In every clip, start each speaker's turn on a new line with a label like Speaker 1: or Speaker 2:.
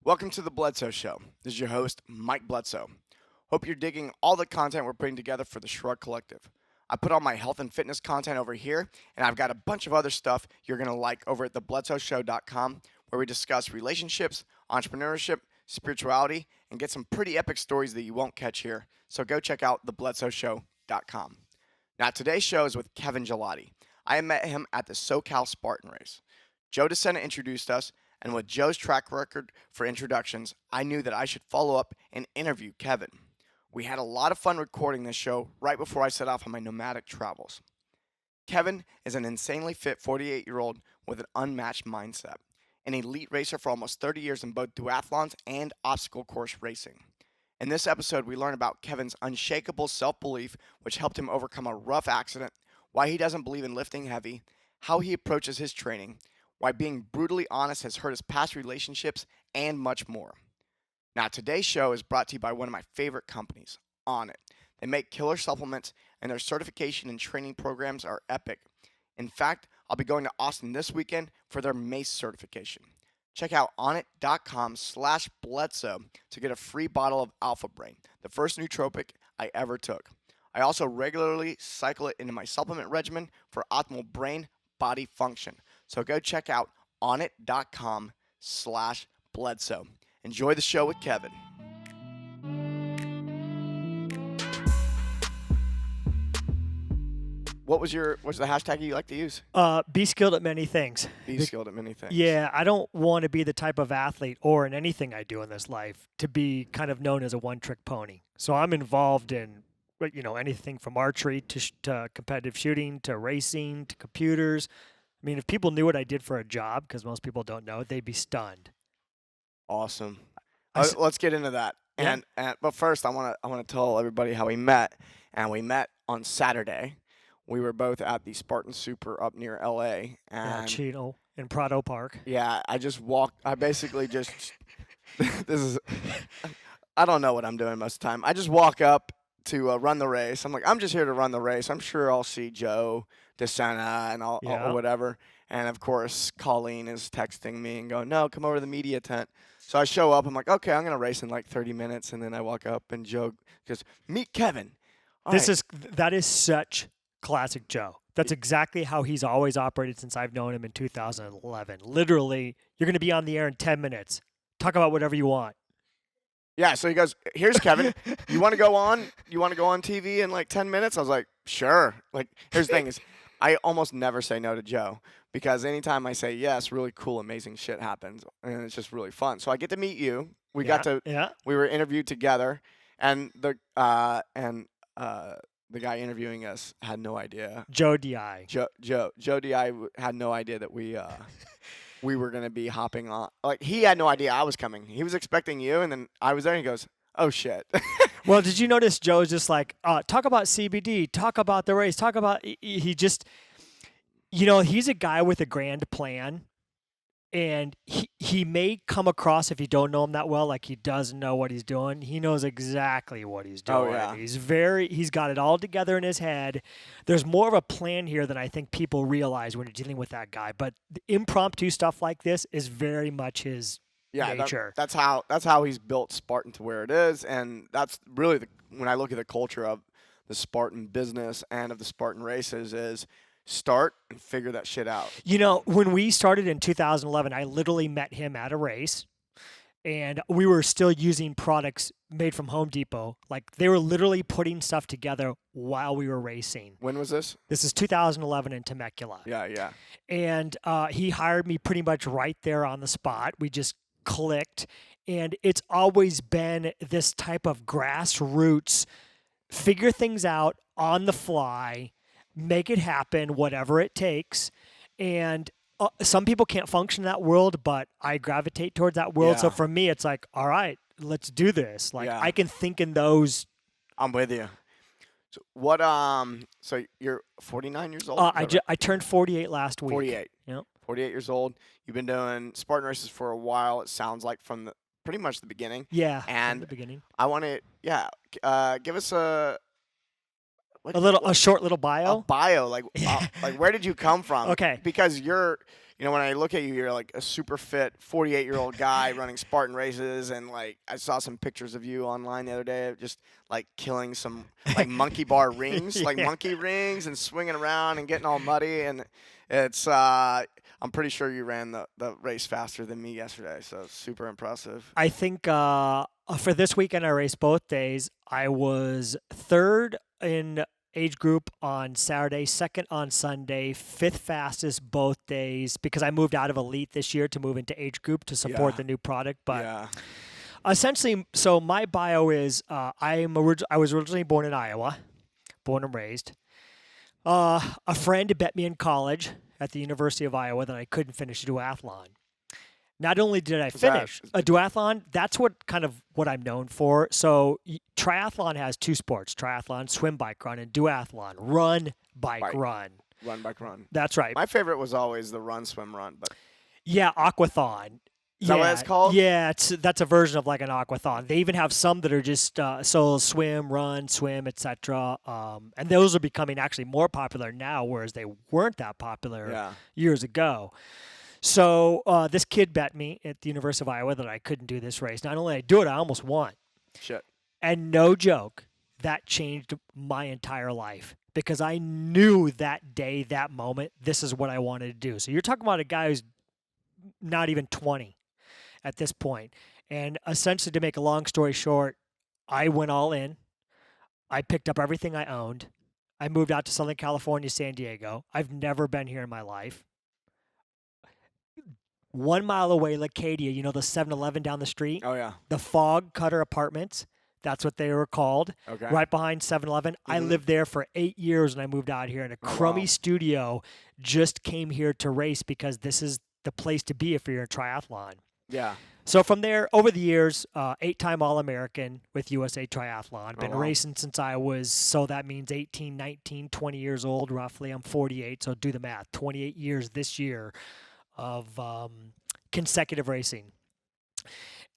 Speaker 1: Welcome to the Bledsoe Show. This is your host, Mike Bledsoe. Hope you're digging all the content we're putting together for the Shrugged Collective. I put all my health and fitness content over here, and I've got a bunch of other stuff you're going to like over at thebledsoshow.com, where we discuss relationships, entrepreneurship, spirituality, and get some pretty epic stories that you won't catch here. So go check out thebledsoshow.com. Now, today's show is with Kevin Gillotti. I met him at the SoCal Spartan Race. Joe DeSena introduced us, and with Joe's track record for introductions, I knew that I should follow up and interview Kevin. We had a lot of fun recording this show right before I set off on my nomadic travels. Kevin is an insanely fit 48-year-old with an unmatched mindset, an elite racer for almost 30 years in both duathlons and obstacle course racing. In this episode, we learn about Kevin's unshakable self-belief, which helped him overcome a rough accident, why he doesn't believe in lifting heavy, how he approaches his training, why being brutally honest has hurt his past relationships, and much more. Now, today's show is brought to you by one of my favorite companies, Onnit. They make killer supplements, and their certification and training programs are epic. In fact, I'll be going to Austin this weekend for their MACE certification. Check out onnit.com/Bledsoe to get a free bottle of Alpha Brain, the first nootropic I ever took. I also regularly cycle it into my supplement regimen for optimal brain body function. So go check out onnit.com/Bledsoe. Enjoy the show with Kevin. What's the hashtag you like to use?
Speaker 2: Be skilled at many things.
Speaker 1: Be skilled at many things.
Speaker 2: Yeah, I don't want to be the type of athlete or in anything I do in this life to be kind of known as a one-trick pony. So I'm involved in, anything from archery to competitive shooting to racing to computers. I mean, if people knew what I did for a job, because most people don't know, they'd be stunned.
Speaker 1: Awesome. Let's get into that.
Speaker 2: Yeah.
Speaker 1: But first, I want to tell everybody how we met. And we met on Saturday. We were both at the Spartan Super up near LA. And
Speaker 2: Chino in Prado Park.
Speaker 1: yeah, I basically just I don't know what I'm doing most of the time. I just walk up to run the race. I'm like, I'm just here to run the race. I'm sure I'll see Joe DeSena and or whatever. And of course, Colleen is texting me and going, no, come over to the media tent. So I show up. I'm like, okay, I'm going to race in like 30 minutes. And then I walk up and Joe goes, meet Kevin.
Speaker 2: That is such classic Joe. That's exactly how he's always operated since I've known him in 2011. Literally, you're going to be on the air in 10 minutes. Talk about whatever you want.
Speaker 1: Yeah, so he goes, here's Kevin. You want to go on? You want to go on TV in like 10 minutes? I was like, sure. Like, here's the thing is, I almost never say no to Joe because anytime I say yes, really cool, amazing shit happens, and it's just really fun. So I get to meet you. We were interviewed together, and the guy interviewing us had no idea.
Speaker 2: Joe DI.
Speaker 1: Joe DI had no idea that we were going to be hopping on. Like, he had no idea I was coming. He was expecting you, and then I was there, and he goes, oh, shit.
Speaker 2: Well, did you notice Joe's just like, talk about CBD, talk about the race, talk about – he just – he's a guy with a grand plan, and he may come across, if you don't know him that well, like he doesn't know what he's doing. He knows exactly what he's doing.
Speaker 1: Oh, yeah.
Speaker 2: He's got it all together in his head. There's more of a plan here than I think people realize when you're dealing with that guy. But the impromptu stuff like this is very much his nature.
Speaker 1: That's how he's built Spartan to where it is, and that's really when I look at the culture of the Spartan business and of the Spartan races is start and figure that shit out.
Speaker 2: When we started in 2011, I literally met him at a race, and we were still using products made from Home Depot. Like, they were literally putting stuff together while we were racing.
Speaker 1: When was this?
Speaker 2: This is 2011 in Temecula.
Speaker 1: Yeah.
Speaker 2: And he hired me pretty much right there on the spot. We just clicked, and it's always been this type of grassroots, figure things out on the fly, make it happen, whatever it takes. And some people can't function in that world, but I gravitate towards that world.
Speaker 1: Yeah.
Speaker 2: So for me, it's like, all right, let's do this. Like,
Speaker 1: Yeah.
Speaker 2: I can think in those.
Speaker 1: I'm with you. So so you're 49 years old?
Speaker 2: I turned 48 last week.
Speaker 1: 48.
Speaker 2: Yep.
Speaker 1: 48 years old. You've been doing Spartan races for a while, it sounds like, from pretty much the beginning.
Speaker 2: Yeah,
Speaker 1: And
Speaker 2: from the beginning.
Speaker 1: I want to, give us
Speaker 2: A short little
Speaker 1: a
Speaker 2: bio.
Speaker 1: bio, like where did you come from?
Speaker 2: Okay.
Speaker 1: Because when I look at you, you're like a super fit 48-year-old guy running Spartan races, and like I saw some pictures of you online the other day, of just like killing some like monkey bar rings, like
Speaker 2: Yeah.
Speaker 1: monkey rings, and swinging around and getting all muddy, and it's I'm pretty sure you ran the race faster than me yesterday, so super impressive.
Speaker 2: I think for this weekend, I raced both days. I was third in age group on Saturday, second on Sunday, fifth fastest both days because I moved out of Elite this year to move into age group to support
Speaker 1: Yeah.
Speaker 2: the new product. But
Speaker 1: Yeah.
Speaker 2: essentially, so my bio is I was originally born in Iowa, born and raised. A friend bet me in college at the University of Iowa that I couldn't finish a duathlon. Not only did I
Speaker 1: Is that-
Speaker 2: finish a duathlon, that's what I'm known for. So triathlon has two sports: triathlon, swim, bike, run, and duathlon, run, bike, run.
Speaker 1: Run, bike, run.
Speaker 2: That's right.
Speaker 1: My favorite was always the run, swim, run, but
Speaker 2: Yeah, aquathon.
Speaker 1: Is that what it's called?
Speaker 2: Yeah, that's a version of like an aquathon. They even have some that are just so swim, run, swim, etc. And those are becoming actually more popular now, whereas they weren't that popular years ago. So this kid bet me at the University of Iowa that I couldn't do this race. Not only did I do it, I almost won.
Speaker 1: Shit.
Speaker 2: And no joke, that changed my entire life because I knew that day, that moment, this is what I wanted to do. So you're talking about a guy who's not even 20 at this point. And essentially, to make a long story short, I went all in. I picked up everything I owned. I moved out to Southern California, San Diego. I've never been here in my life. 1 mile away, Lacadia, you know, the 7-Eleven down the street?
Speaker 1: Oh, yeah.
Speaker 2: The Fog Cutter Apartments. That's what they were called.
Speaker 1: Okay.
Speaker 2: Right behind 7-Eleven. I lived there for 8 years when I moved out here. And a crummy studio just came here to race because this is the place to be if you're a triathlon.
Speaker 1: Yeah.
Speaker 2: So from there, over the years, 8-time All-American with USA Triathlon. Been racing since I was, so that means 18, 19, 20 years old roughly. I'm 48, so do the math. 28 years this year of consecutive racing.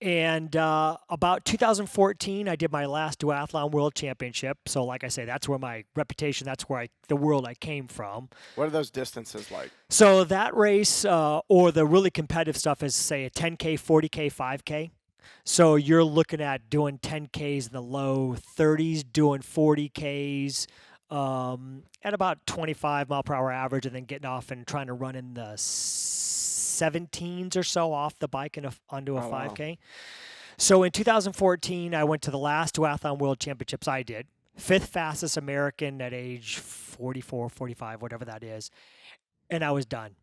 Speaker 2: And about 2014, I did my last Duathlon World Championship. So like I say, that's where my reputation, that's where the world I came from.
Speaker 1: What are those distances like?
Speaker 2: So that race, or the really competitive stuff is, say, a 10K, 40K, 5K. So you're looking at doing 10Ks in the low 30s, doing 40Ks at about 25 mile per hour average, and then getting off and trying to run in the 17s or so off the bike and onto a 5K. Wow. So in 2014, I went to the last Duathlon World Championships I did. 5th fastest American at age 44, 45, whatever that is. And I was done.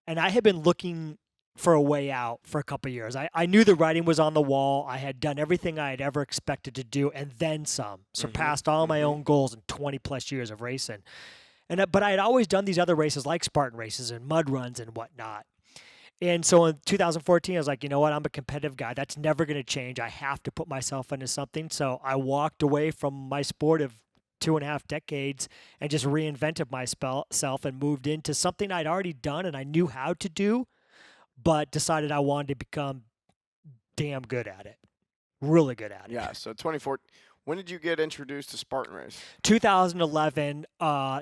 Speaker 2: And I had been looking for a way out for a couple of years. I knew the writing was on the wall. I had done everything I had ever expected to do and then some. Surpassed all my own goals in 20 plus years of racing. But I had always done these other races like Spartan races and mud runs and whatnot. And so in 2014, I was like, you know what? I'm a competitive guy. That's never going to change. I have to put myself into something. So I walked away from my sport of 2.5 decades and just reinvented myself and moved into something I'd already done and I knew how to do, but decided I wanted to become damn good at it. Really good at it.
Speaker 1: Yeah, so 2014. When did you get introduced to Spartan Race?
Speaker 2: 2011,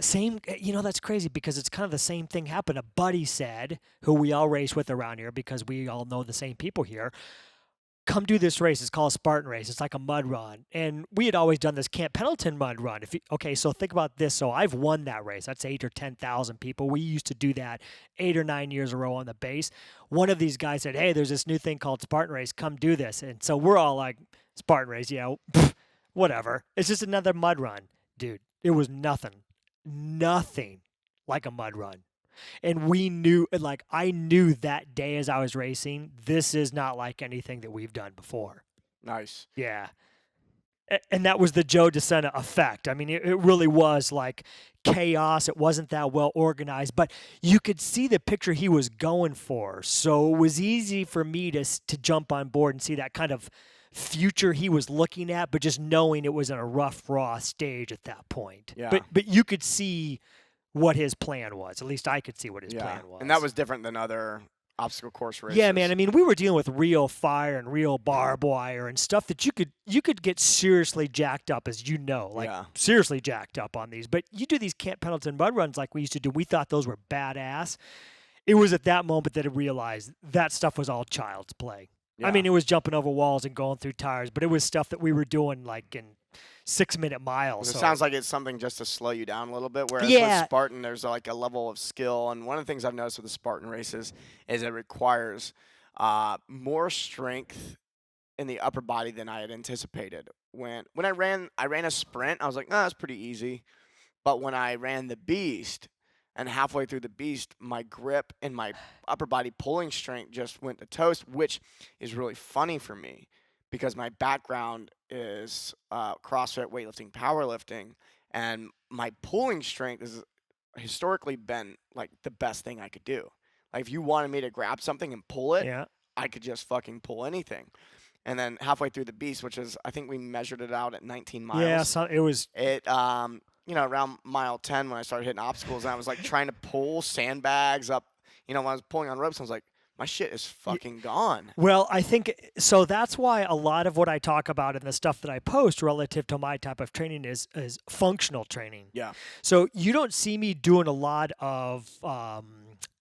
Speaker 2: same, you know, that's crazy because it's kind of the same thing happened. A buddy said, who we all race with around here because we all know the same people here, come do this race. It's called Spartan Race. It's like a mud run. And we had always done this Camp Pendleton mud run. Okay, so think about this. So I've won that race. That's 8 or 10,000 people. We used to do that 8 or 9 years in a row on the base. One of these guys said, hey, there's this new thing called Spartan Race. Come do this. And so we're all like, Spartan Race, yeah, whatever. It's just another mud run. Dude, it was nothing like a mud run. And we knew, like, I knew that day as I was racing, this is not like anything that we've done before.
Speaker 1: Nice.
Speaker 2: Yeah. And that was the Joe DeSena effect. I mean, it really was like chaos. It wasn't that well organized, but you could see the picture he was going for. So it was easy for me to jump on board and see that kind of future he was looking at, but just knowing it was in a rough, raw stage at that point.
Speaker 1: Yeah.
Speaker 2: But you could see what his plan was. At least I could see what his plan was.
Speaker 1: And that was different than other obstacle course races.
Speaker 2: Yeah, man. I mean, we were dealing with real fire and real barbed wire and stuff that you could get seriously jacked up, as you know, like seriously jacked up on these. But you do these Camp Pendleton mud runs like we used to do. We thought those were badass. It was at that moment that I realized that stuff was all child's play.
Speaker 1: Yeah.
Speaker 2: I mean, it was jumping over walls and going through tires, but it was stuff that we were doing like in 6-minute miles.
Speaker 1: It sounds like it's something just to slow you down a little bit, whereas
Speaker 2: Yeah.
Speaker 1: with Spartan, there's like a level of skill. And one of the things I've noticed with the Spartan races is it requires more strength in the upper body than I had anticipated. When I ran a sprint, I was like, that's pretty easy. But when I ran the beast, and halfway through the beast, my grip and my upper body pulling strength just went to toast, which is really funny for me because my background is CrossFit, weightlifting, powerlifting, and my pulling strength has historically been like the best thing I could do. Like if you wanted me to grab something and pull it, I could just fucking pull anything. And then halfway through the beast, which is, I think we measured it out at 19 miles.
Speaker 2: Yeah, so it was.
Speaker 1: Around mile 10 when I started hitting obstacles, and I was like trying to pull sandbags up. When I was pulling on ropes, I was like, my shit is fucking gone.
Speaker 2: Well, I think so. That's why a lot of what I talk about and the stuff that I post relative to my type of training is functional training.
Speaker 1: Yeah.
Speaker 2: So you don't see me doing a lot of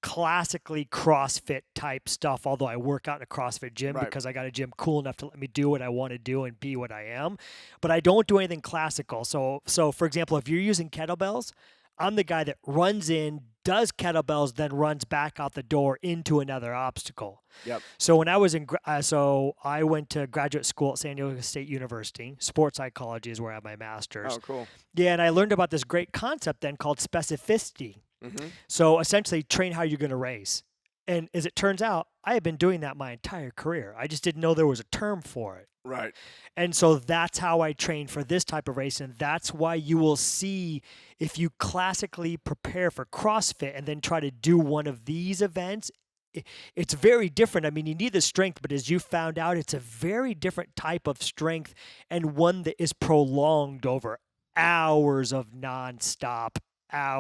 Speaker 2: classically CrossFit type stuff, although I work out in a CrossFit gym because I got a gym cool enough to let me do what I want to do and be what I am. But I don't do anything classical. So for example, if you're using kettlebells, I'm the guy that runs in, does kettlebells, then runs back out the door into another obstacle.
Speaker 1: Yep.
Speaker 2: So when I was I went to graduate school at San Diego State University. Sports psychology is where I have my master's.
Speaker 1: Oh, cool.
Speaker 2: Yeah, and I learned about this great concept then called specificity.
Speaker 1: Mm-hmm.
Speaker 2: So essentially, train how you're going to race. And as it turns out, I have been doing that my entire career. I just didn't know there was a term for it.
Speaker 1: Right.
Speaker 2: And so that's how I train for this type of race. And that's why you will see if you classically prepare for CrossFit and then try to do one of these events, it's very different. I mean, you need the strength, but as you found out, it's a very different type of strength and one that is prolonged over hours of nonstop.
Speaker 1: Yeah.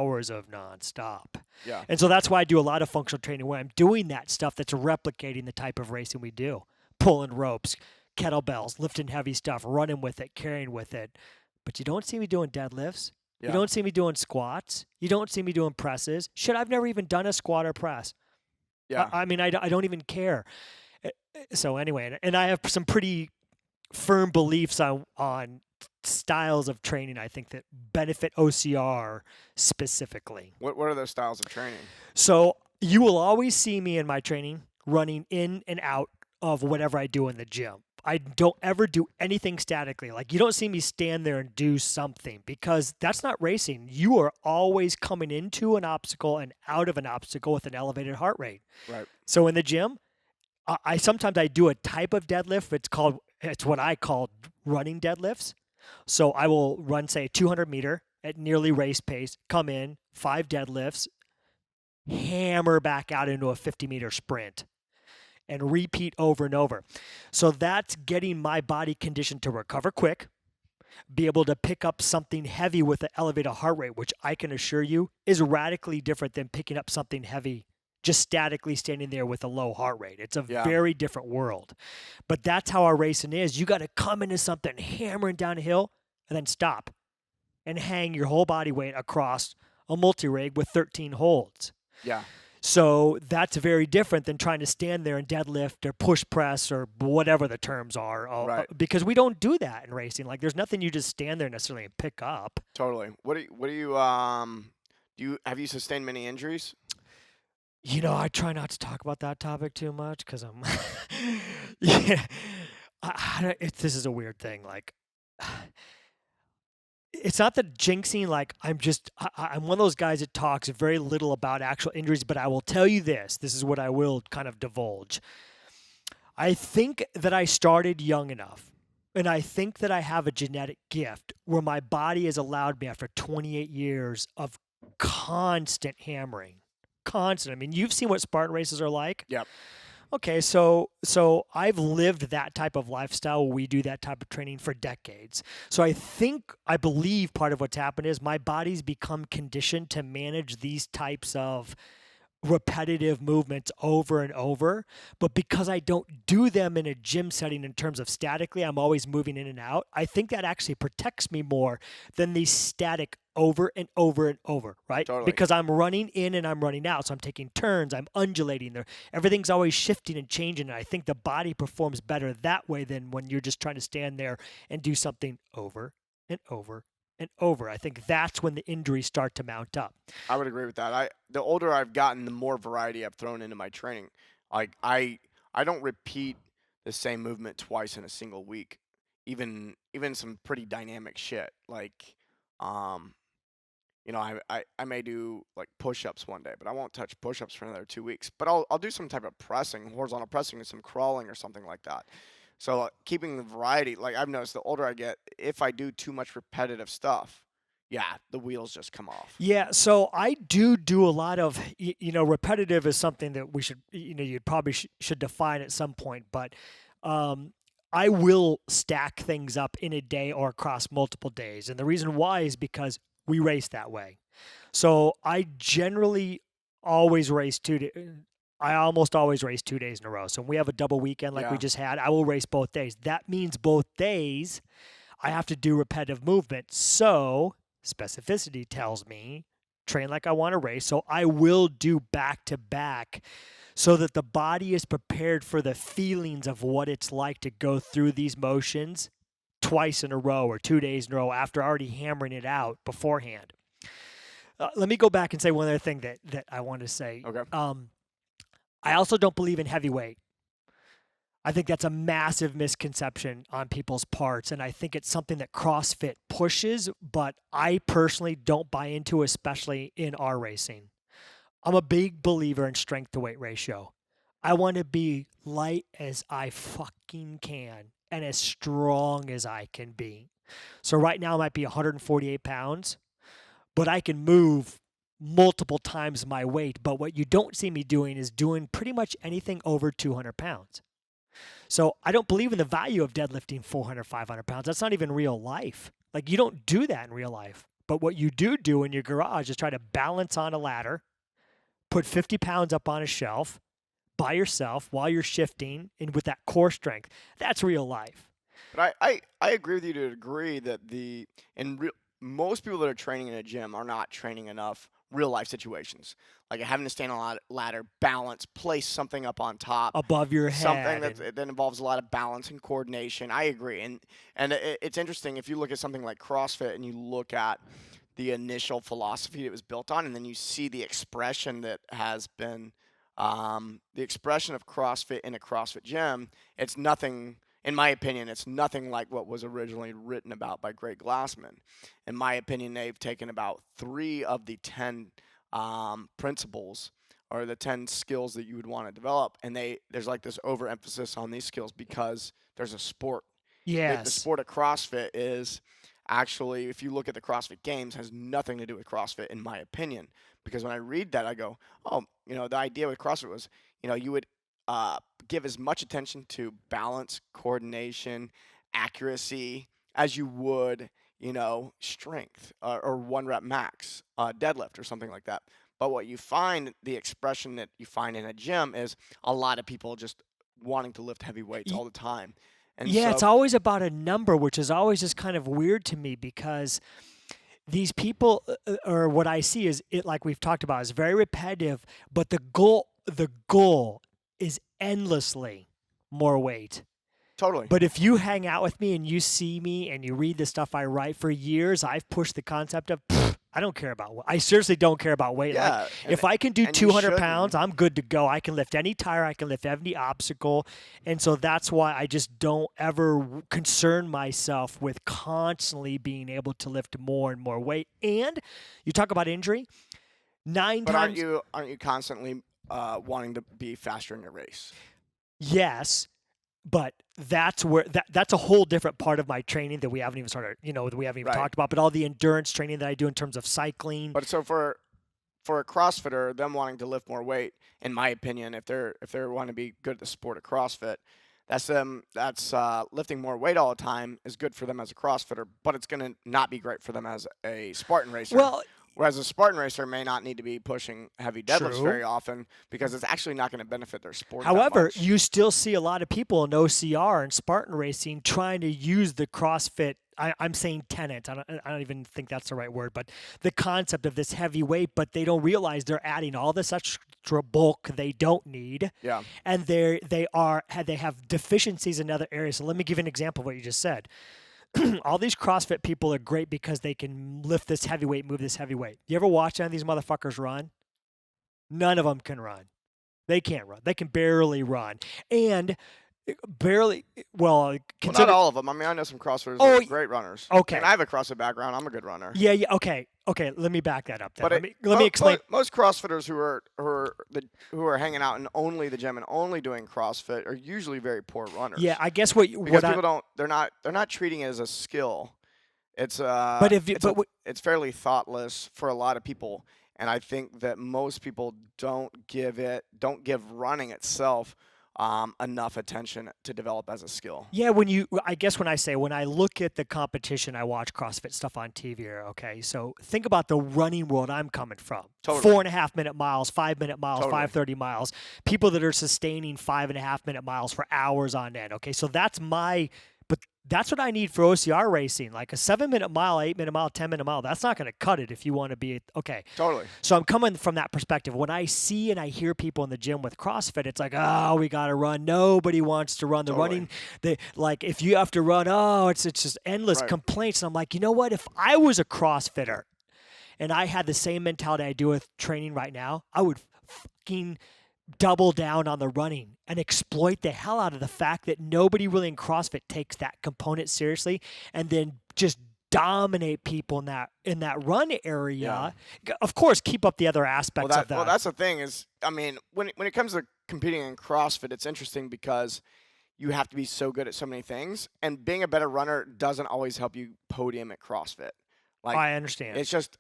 Speaker 2: And so that's why I do a lot of functional training where I'm doing that stuff that's replicating the type of racing we do. Pulling ropes, kettlebells, lifting heavy stuff, running with it, carrying with it. But you don't see me doing deadlifts.
Speaker 1: Yeah.
Speaker 2: You don't see me doing squats. You don't see me doing presses. Shit, I've never even done a squat or press.
Speaker 1: Yeah.
Speaker 2: I mean, I don't even care. So anyway, and I have some pretty firm beliefs on styles of training, I think, that benefit OCR specifically.
Speaker 1: What are those styles of training?
Speaker 2: So you will always see me in my training running in and out of whatever I do in the gym. I don't ever do anything statically. Like you don't see me stand there and do something because that's not racing. You are always coming into an obstacle and out of an obstacle with an elevated heart rate.
Speaker 1: Right.
Speaker 2: So in the gym, I sometimes do a type of deadlift. It's what I call running deadlifts. So I will run, say, 200 meter at nearly race pace, come in, 5 deadlifts, hammer back out into a 50-meter sprint, and repeat over and over. So that's getting my body conditioned to recover quick, be able to pick up something heavy with an elevated heart rate, which I can assure you is radically different than picking up something heavy just statically standing there with a low heart rate. It's a very different world. But that's how our racing is. You got to come into something hammering down a hill and then stop and hang your whole body weight across a multi-rig with 13 holds.
Speaker 1: Yeah.
Speaker 2: So that's very different than trying to stand there and deadlift or push press or whatever the terms are. Because we don't do that in racing. Like there's nothing you just stand there necessarily and pick up.
Speaker 1: Totally. Have you sustained many injuries?
Speaker 2: You know, I try not to talk about that topic too much because I'm, this is a weird thing. Like, it's not the jinxing. Like, I'm one of those guys that talks very little about actual injuries, but I will tell you this. This is what I will kind of divulge. I think that I started young enough, and I think that I have a genetic gift where my body has allowed me after 28 years of constant hammering. Constant. I mean, you've seen what Spartan races are like.
Speaker 1: Yep.
Speaker 2: Okay, so I've lived that type of lifestyle. We do that type of training for decades. So I believe part of what's happened is my body's become conditioned to manage these types of repetitive movements over and over, but because I don't do them in a gym setting in terms of statically, I'm always moving in and out. I think that actually protects me more than these static over and over and over, right?
Speaker 1: Totally.
Speaker 2: Because I'm running in and I'm running out. So I'm taking turns, I'm undulating there. Everything's always shifting and changing. And I think the body performs better that way than when you're just trying to stand there and do something over and over and over. I think that's when the injuries start to mount up.
Speaker 1: I would agree with that. The older I've gotten, the more variety I've thrown into my training. Like I don't repeat the same movement twice in a single week. Even some pretty dynamic shit. Like um I may do like push-ups one day, but I won't touch push-ups for another 2 weeks. But I'll do some type of pressing, horizontal pressing, and some crawling or something like that. So keeping the variety, like I've noticed, the older I get, if I do too much repetitive stuff, yeah, the wheels just come off.
Speaker 2: Yeah, so I do a lot of, repetitive is something that we should, you'd probably should define at some point, but I will stack things up in a day or across multiple days. And the reason why is because we race that way. So I generally always race I almost always race 2 days in a row. So when we have a double weekend like we
Speaker 1: Yeah.
Speaker 2: just had, I will race both days. That means both days I have to do repetitive movement. So specificity tells me train like I want to race. So I will do back to back so that the body is prepared for the feelings of what it's like to go through these motions twice in a row or 2 days in a row after already hammering it out beforehand. Let me go back and say one other thing that I want to say.
Speaker 1: Okay.
Speaker 2: I also don't believe in heavyweight. I think that's a massive misconception on people's parts, and I think it's something that CrossFit pushes, but I personally don't buy into, especially in our racing. I'm a big believer in strength to weight ratio. I want to be light as I fucking can and as strong as I can be. So right now I might be 148 pounds, but I can move multiple times my weight. But what you don't see me doing is doing pretty much anything over 200 pounds. So I don't believe in the value of deadlifting 400, 500 pounds. That's not even real life. Like you don't do that in real life. But what you do in your garage is try to balance on a ladder, put 50 pounds up on a shelf by yourself while you're shifting and with that core strength. That's real life.
Speaker 1: But I agree with you to a degree that most people that are training in a gym are not training enough real life situations, like having to stand on a ladder, balance, place something up on top,
Speaker 2: Above your
Speaker 1: something
Speaker 2: head.
Speaker 1: that involves a lot of balance and coordination. I agree, and it's interesting if you look at something like CrossFit and you look at the initial philosophy it was built on, and then you see the expression that has been the expression of CrossFit in a CrossFit gym. It's nothing. In my opinion, it's nothing like what was originally written about by Greg Glassman. In my opinion, they've taken about 3 of the 10 principles or the 10 skills that you would want to develop, and there's like this overemphasis on these skills because there's a sport. The
Speaker 2: Yes.
Speaker 1: sport of CrossFit is actually, if you look at the CrossFit Games, has nothing to do with CrossFit, in my opinion. Because when I read that, I go, oh, the idea with CrossFit was, you would give as much attention to balance, coordination, accuracy as you would, strength or 1 rep max, deadlift or something like that. But what you find, the expression that you find in a gym is a lot of people just wanting to lift heavy weights all the time. And
Speaker 2: Yeah, it's
Speaker 1: so,
Speaker 2: always about a number, which is always just kind of weird to me because these people, or what I see is it, like we've talked about, is very repetitive, but the goal is endlessly more weight.
Speaker 1: totally.
Speaker 2: But if you hang out with me and you see me and you read the stuff I write for years, I've pushed the concept of I don't care about. I seriously don't care about weight.
Speaker 1: Yeah,
Speaker 2: Like if I can do
Speaker 1: and you
Speaker 2: 200
Speaker 1: shouldn't.
Speaker 2: pounds, I'm good to go. I can lift any tire. I can lift any obstacle, and so that's why I just don't ever concern myself with constantly being able to lift more and more weight. And you talk about injury. Nine
Speaker 1: But
Speaker 2: times,
Speaker 1: aren't you constantly wanting to be faster in your race?
Speaker 2: yes. But that's where that's a whole different part of my training that we haven't even started, that we haven't even
Speaker 1: Right.
Speaker 2: talked about. But all the endurance training that I do in terms of cycling.
Speaker 1: But so for a CrossFitter, them wanting to lift more weight, in my opinion, if they want to be good at the sport of CrossFit, that's lifting more weight all the time is good for them as a CrossFitter, but it's going to not be great for them as a Spartan racer.
Speaker 2: Well,
Speaker 1: Whereas a Spartan racer may not need to be pushing heavy deadlifts
Speaker 2: True.
Speaker 1: very often because it's actually not going to benefit their sport that
Speaker 2: However,
Speaker 1: much.
Speaker 2: you still see a lot of people in OCR and Spartan racing trying to use the CrossFit. I'm saying tenet. I don't even think that's the right word, but the concept of this heavy weight, but they don't realize they're adding all this extra bulk they don't need.
Speaker 1: Yeah.
Speaker 2: And they have deficiencies in other areas. So let me give you an example of what you just said. All these CrossFit people are great because they can lift this heavy weight, move this heavy weight. You ever watch any of these motherfuckers run? None of them can run. They can't run. They can barely run. And barely, well,
Speaker 1: not all of them. I mean, I know some CrossFitters that are great runners.
Speaker 2: Okay.
Speaker 1: I mean, I have a CrossFit background. I'm a good runner.
Speaker 2: Yeah, okay. Let me back that up then.
Speaker 1: But
Speaker 2: let me explain.
Speaker 1: Most CrossFitters who are hanging out in only the gym and only doing CrossFit are usually very poor runners.
Speaker 2: Yeah, I guess
Speaker 1: because people they're not treating it as a skill. It's it's fairly thoughtless for a lot of people, and I think that most people don't give running itself enough attention to develop as a skill.
Speaker 2: Yeah, when I look at the competition, I watch CrossFit stuff on TV. Okay, so think about the running world I'm coming from.
Speaker 1: Totally.
Speaker 2: 4.5 minute miles, 5 minute miles,
Speaker 1: Totally.
Speaker 2: 5:30 miles. People that are sustaining 5.5 minute miles for hours on end. Okay, so that's what I need for OCR racing. Like a 7-minute mile, 8-minute mile, 10-minute mile. That's not going to cut it if you want to be okay.
Speaker 1: Totally.
Speaker 2: So I'm coming from that perspective. When I see and I hear people in the gym with CrossFit, it's like, oh, we got to run. Nobody wants to run. The running, if you have to run, it's just endless complaints. And I'm like, you know what? If I was a CrossFitter and I had the same mentality I do with training right now, I would fucking double down on the running and exploit the hell out of the fact that nobody really in CrossFit takes that component seriously, and then just dominate people in that run area. Yeah. Of course, keep up the other aspects of that.
Speaker 1: Well, that's the thing is, I mean, when it comes to competing in CrossFit, it's interesting because you have to be so good at so many things, and being a better runner doesn't always help you podium at CrossFit. Like,
Speaker 2: I understand.
Speaker 1: It's just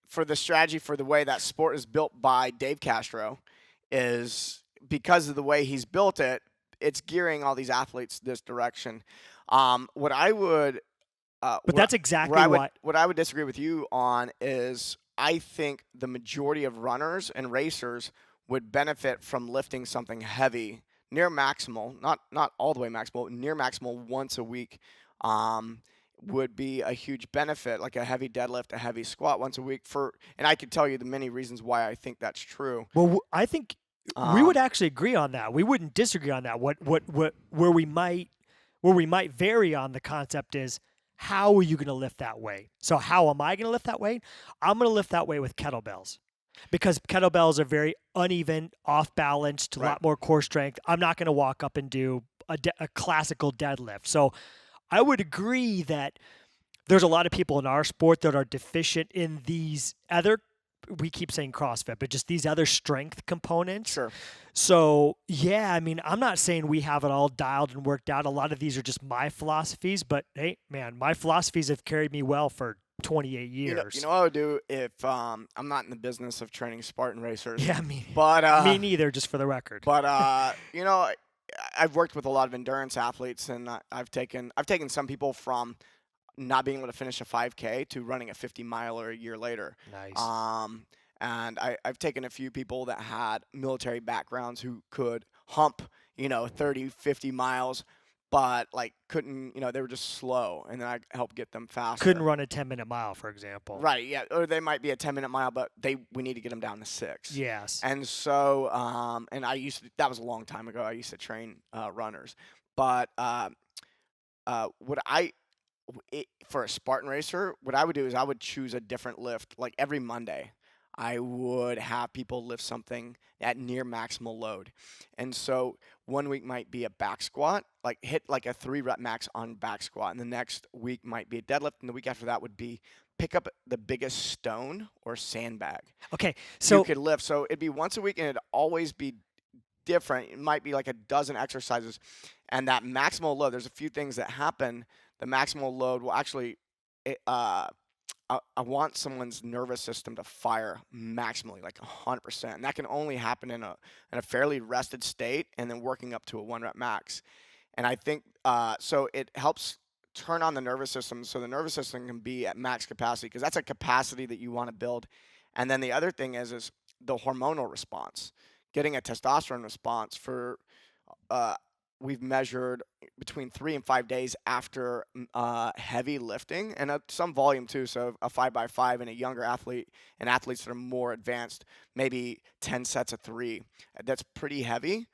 Speaker 1: for the strategy for the way that sport is built by Dave Castro is because of the way he's built it, it's gearing all these athletes this direction. What I would
Speaker 2: that's exactly
Speaker 1: what I would disagree with you on is I think the majority of runners and racers would benefit from lifting something heavy near maximal, not all the way maximal, near maximal once a week. Would be a huge benefit, like a heavy deadlift, a heavy squat once a week and I could tell you the many reasons why I think that's true.
Speaker 2: Well, I think we would actually agree on that. We wouldn't disagree on that. Where we might vary on the concept is how are you going to lift that weight? So how am I going to lift that weight? I'm going to lift that weight with kettlebells. Because kettlebells are very uneven, off balanced, a lot more core strength. I'm not going to walk up and do a classical deadlift. So I would agree that there's a lot of people in our sport that are deficient in these we keep saying CrossFit, but just these other strength components.
Speaker 1: Sure.
Speaker 2: So, yeah, I mean, I'm not saying we have it all dialed and worked out. A lot of these are just my philosophies, but hey, man, my philosophies have carried me well for 28 years.
Speaker 1: You know what I would do if I'm not in the business of training Spartan racers?
Speaker 2: Yeah, me neither, just for the record.
Speaker 1: But, I've worked with a lot of endurance athletes, and I've taken some people from not being able to finish a 5K to running a 50-miler a year later.
Speaker 2: Nice.
Speaker 1: And I've taken a few people that had military backgrounds who could hump, 30, 50 miles, but couldn't, they were just slow, and then I helped get them faster.
Speaker 2: Couldn't run a 10-minute mile, for example.
Speaker 1: Right, yeah, or they might be a 10-minute mile, but we need to get them down to 6.
Speaker 2: Yes.
Speaker 1: And so, and that was a long time ago. I used to train runners, but for a Spartan racer, what I would do is I would choose a different lift. Like every Monday, I would have people lift something at near maximal load. And so one week might be a back squat, hit a 3-rep max on back squat. And the next week might be a deadlift. And the week after that would be pick up the biggest stone or sandbag.
Speaker 2: Okay. So
Speaker 1: you could lift. So it'd be once a week and it'd always be different. It might be like a dozen exercises. And that maximal load, there's a few things that happen. The maximal load will actually, I want someone's nervous system to fire maximally, like 100%. And that can only happen in a fairly rested state and then working up to a 1-rep max. And I think so it helps turn on the nervous system so the nervous system can be at max capacity, because that's a capacity that you want to build. And then the other thing is the hormonal response, getting a testosterone response for uh, we've measured between 3 and 5 days after heavy lifting and some volume too. So a 5x5 in a younger athlete and athletes that are more advanced, maybe 10 sets of 3. That's pretty heavy.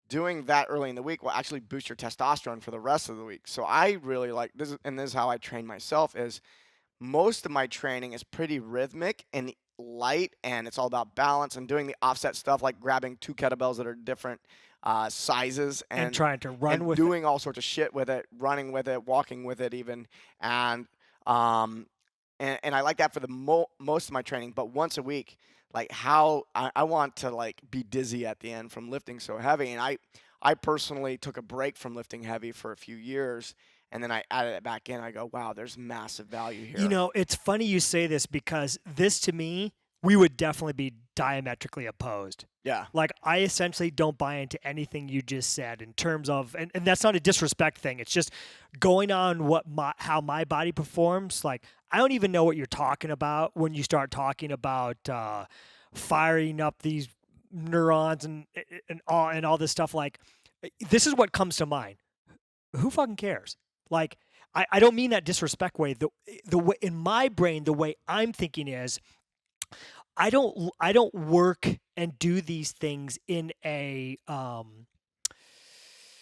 Speaker 1: Doing that early in the week will actually boost your testosterone for the rest of the week. So I really like this, and this is how I train myself. Is most of my training is pretty rhythmic and light, and it's all about balance and doing the offset stuff like grabbing 2 kettlebells that are different sizes
Speaker 2: and trying to run with
Speaker 1: doing all sorts of shit with it, running with it, walking with it even, and um, and I like that for the most of my training. But once a week, like how I want to like be dizzy at the end from lifting so heavy, and I personally took a break from lifting heavy for a few years, and then I added it back in. I go, wow, there's massive value here.
Speaker 2: You know, it's funny you say this because this to me, we would definitely be diametrically opposed.
Speaker 1: Yeah.
Speaker 2: Like, I essentially don't buy into anything you just said in terms of, and that's not a disrespect thing. It's just going on how my body performs. Like, I don't even know what you're talking about when you start talking about firing up these neurons and all this stuff. Like, this is what comes to mind. Who fucking cares? Like, I don't mean that disrespect way. The way in my brain, the way I'm thinking is, I don't work and do these things in a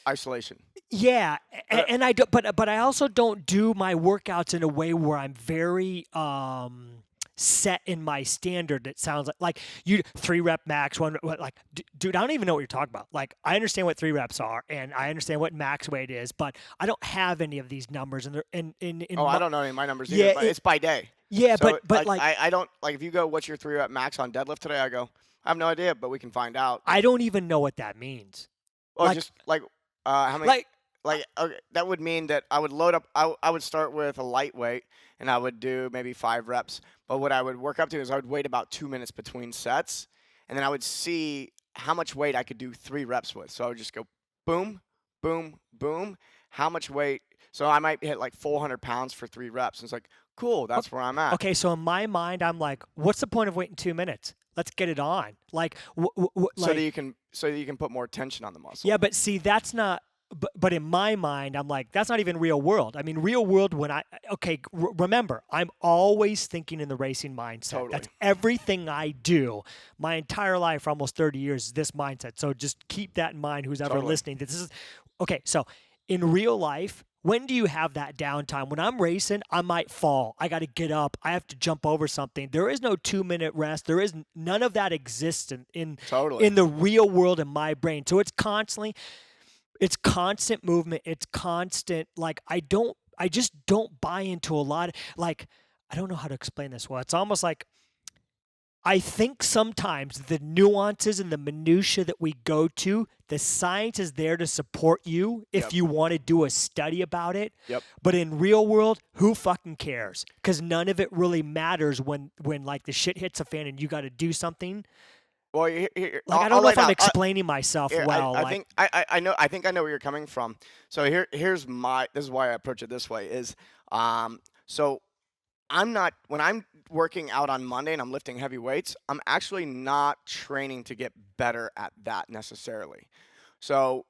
Speaker 1: isolation.
Speaker 2: Yeah, and I do, but I also don't do my workouts in a way where I'm very set in my standard. It sounds like you 3 rep max, dude, I don't even know what you're talking about. Like, I understand what 3 reps are and I understand what max weight is, but I don't have any of these numbers I
Speaker 1: don't know any of my numbers either, but it's by day.
Speaker 2: Yeah,
Speaker 1: so
Speaker 2: but like
Speaker 1: I don't, like, if you go, what's your 3 rep max on deadlift today? I go, I have no idea, but we can find out.
Speaker 2: I don't even know what that means.
Speaker 1: Well, just like how many? Okay, that would mean that I would load up. I would start with a lightweight, and I would do maybe 5 reps. But what I would work up to is I would wait about 2 minutes between sets, and then I would see how much weight I could do 3 reps with. So I would just go boom, boom, boom. How much weight? So I might hit like 400 pounds for 3 reps. And it's like, cool, that's where I'm at.
Speaker 2: Okay, so in my mind, I'm like, what's the point of waiting 2 minutes? Let's get it on. Like,
Speaker 1: so that you can put more tension on the muscle.
Speaker 2: Yeah, but see, that's not. But in my mind, I'm like, that's not even real world. I mean, real world, remember, I'm always thinking in the racing mindset.
Speaker 1: Totally.
Speaker 2: That's everything I do. My entire life, for almost 30 years, is this mindset. So just keep that in mind, who's ever listening. This is okay. So in real life, when do you have that downtime? When I'm racing, I might fall. I got to get up. I have to jump over something. There is no 2-minute rest. There is none of that exists in the real world in my brain. So it's constant movement. It's constant. Like, I just don't buy into a lot. Like, I don't know how to explain this well. It's almost like I think sometimes the nuances and the minutia that we go to, the science is there to support you if you want to do a study about it.
Speaker 1: Yep.
Speaker 2: But in real world, who fucking cares? Because none of it really matters when like the shit hits a fan and you got to do something.
Speaker 1: Well,
Speaker 2: I don't know if I'm explaining myself well.
Speaker 1: I think I know. I think I know where you're coming from. So this is why I approach it this way. Is so I'm not, when I'm working out on Monday and I'm lifting heavy weights, I'm actually not training to get better at that necessarily. So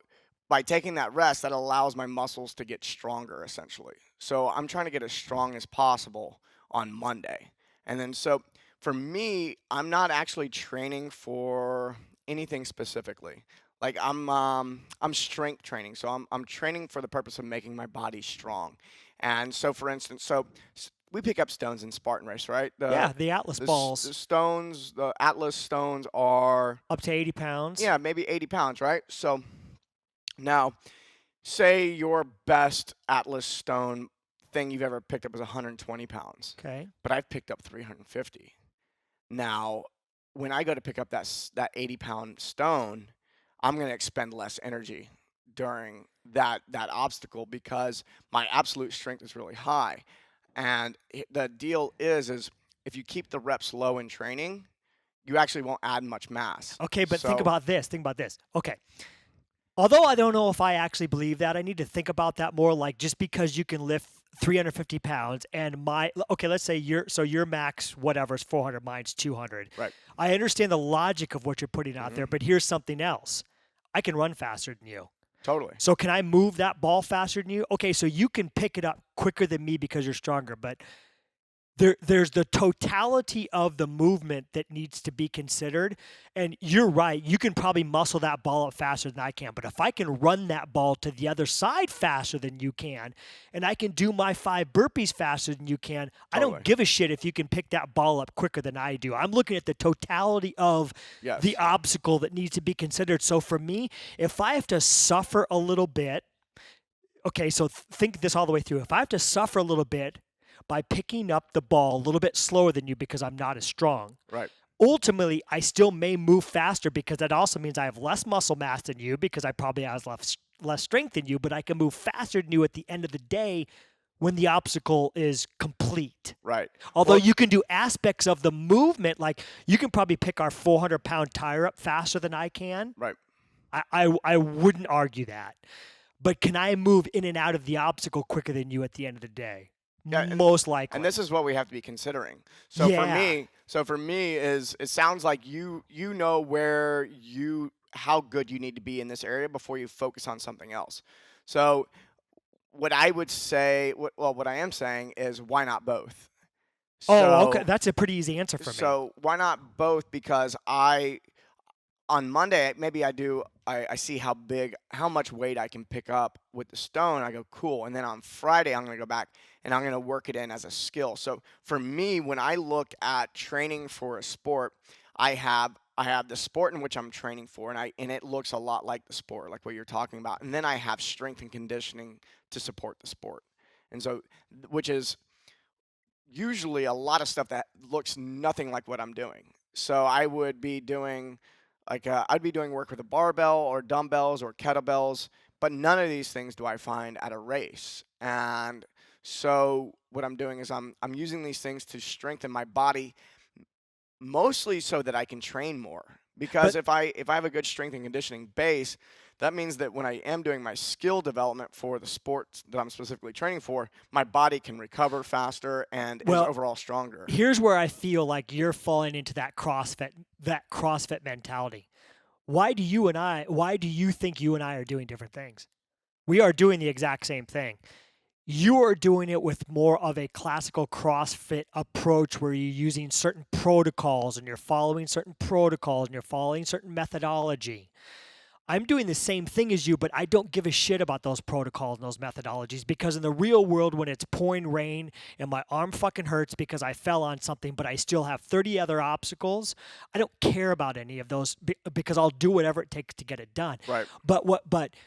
Speaker 1: by taking that rest, that allows my muscles to get stronger essentially. So I'm trying to get as strong as possible on Monday, and then so. For me, I'm not actually training for anything specifically. Like, I'm strength training, so I'm training for the purpose of making my body strong. And so, for instance, we pick up stones in Spartan Race, right?
Speaker 2: The Atlas balls.
Speaker 1: The Atlas stones are
Speaker 2: up to 80 pounds.
Speaker 1: Yeah, maybe 80 pounds, right? So now, say your best Atlas stone thing you've ever picked up is 120 pounds.
Speaker 2: Okay.
Speaker 1: But I've picked up 350. Now, when I go to pick up that 80-pound stone, I'm going to expend less energy during that obstacle because my absolute strength is really high. And the deal is if you keep the reps low in training, you actually won't add much mass.
Speaker 2: Okay, but think about this. Okay. Although I don't know if I actually believe that. I need to think about that more. Like, just because you can lift 350 pounds and okay, let's say your max whatever is 400, mine's 200.
Speaker 1: Right.
Speaker 2: I understand the logic of what you're putting out there, but here's something else. I can run faster than you.
Speaker 1: Totally.
Speaker 2: So can I move that ball faster than you? Okay, so you can pick it up quicker than me because you're stronger, but there's the totality of the movement that needs to be considered. And you're right. You can probably muscle that ball up faster than I can. But if I can run that ball to the other side faster than you can, and I can do my 5 burpees faster than you can, I
Speaker 1: Totally.
Speaker 2: don't give a shit if you can pick that ball up quicker than I do. I'm looking at the totality of
Speaker 1: Yes.
Speaker 2: the obstacle that needs to be considered. So for me, if I have to suffer a little bit, okay, so think this all the way through. If I have to suffer a little bit by picking up the ball a little bit slower than you because I'm not as strong,
Speaker 1: Right.
Speaker 2: ultimately, I still may move faster because that also means I have less muscle mass than you because I probably have less strength than you, but I can move faster than you at the end of the day when the obstacle is complete.
Speaker 1: Right.
Speaker 2: Although
Speaker 1: Well,
Speaker 2: you can do aspects of the movement, like you can probably pick our 400-pound tire up faster than I can.
Speaker 1: right.
Speaker 2: I wouldn't argue that. But can I move in and out of the obstacle quicker than you at the end of the day?
Speaker 1: Yeah, and-
Speaker 2: Most likely.
Speaker 1: And this is what we have to be considering. So
Speaker 2: Yeah.
Speaker 1: for me is it sounds like you know how good you need to be in this area before you focus on something else. So what I would say, what I am saying is why not both?
Speaker 2: Oh, okay.
Speaker 1: So
Speaker 2: That's a pretty easy answer for me.
Speaker 1: so why not both? Because on Monday, maybe I see how much weight I can pick up with the stone. I go, cool. And then on Friday, I'm going to go back and I'm going to work it in as a skill. So for me, when I look at training for a sport, I have the sport in which I'm training for, and it looks a lot like the sport, like what you're talking about. And then I have strength and conditioning to support the sport. And so, which is usually a lot of stuff that looks nothing like what I'm doing. So I would be doing I'd be doing work with a barbell or dumbbells or kettlebells, but none of these things do I find at a race. And so what I'm doing is I'm using these things to strengthen my body mostly so that I can train more. Because
Speaker 2: But
Speaker 1: if I have a good strength and conditioning base, that means that when I am doing my skill development for the sports that I'm specifically training for, my body can recover faster and is
Speaker 2: well,
Speaker 1: overall stronger.
Speaker 2: here's where I feel like you're falling into that CrossFit mentality. Why do you think you and I are doing different things? We are doing the exact same thing. You are doing it with more of a classical CrossFit approach where you're using certain protocols and you're following certain protocols and you're following certain methodology. I'm doing the same thing as you, but I don't give a shit about those protocols and those methodologies because in the real world, when it's pouring rain and my arm fucking hurts because I fell on something, but I still have 30 other obstacles, I don't care about any of those because I'll do whatever it takes to get it done.
Speaker 1: Right.
Speaker 2: But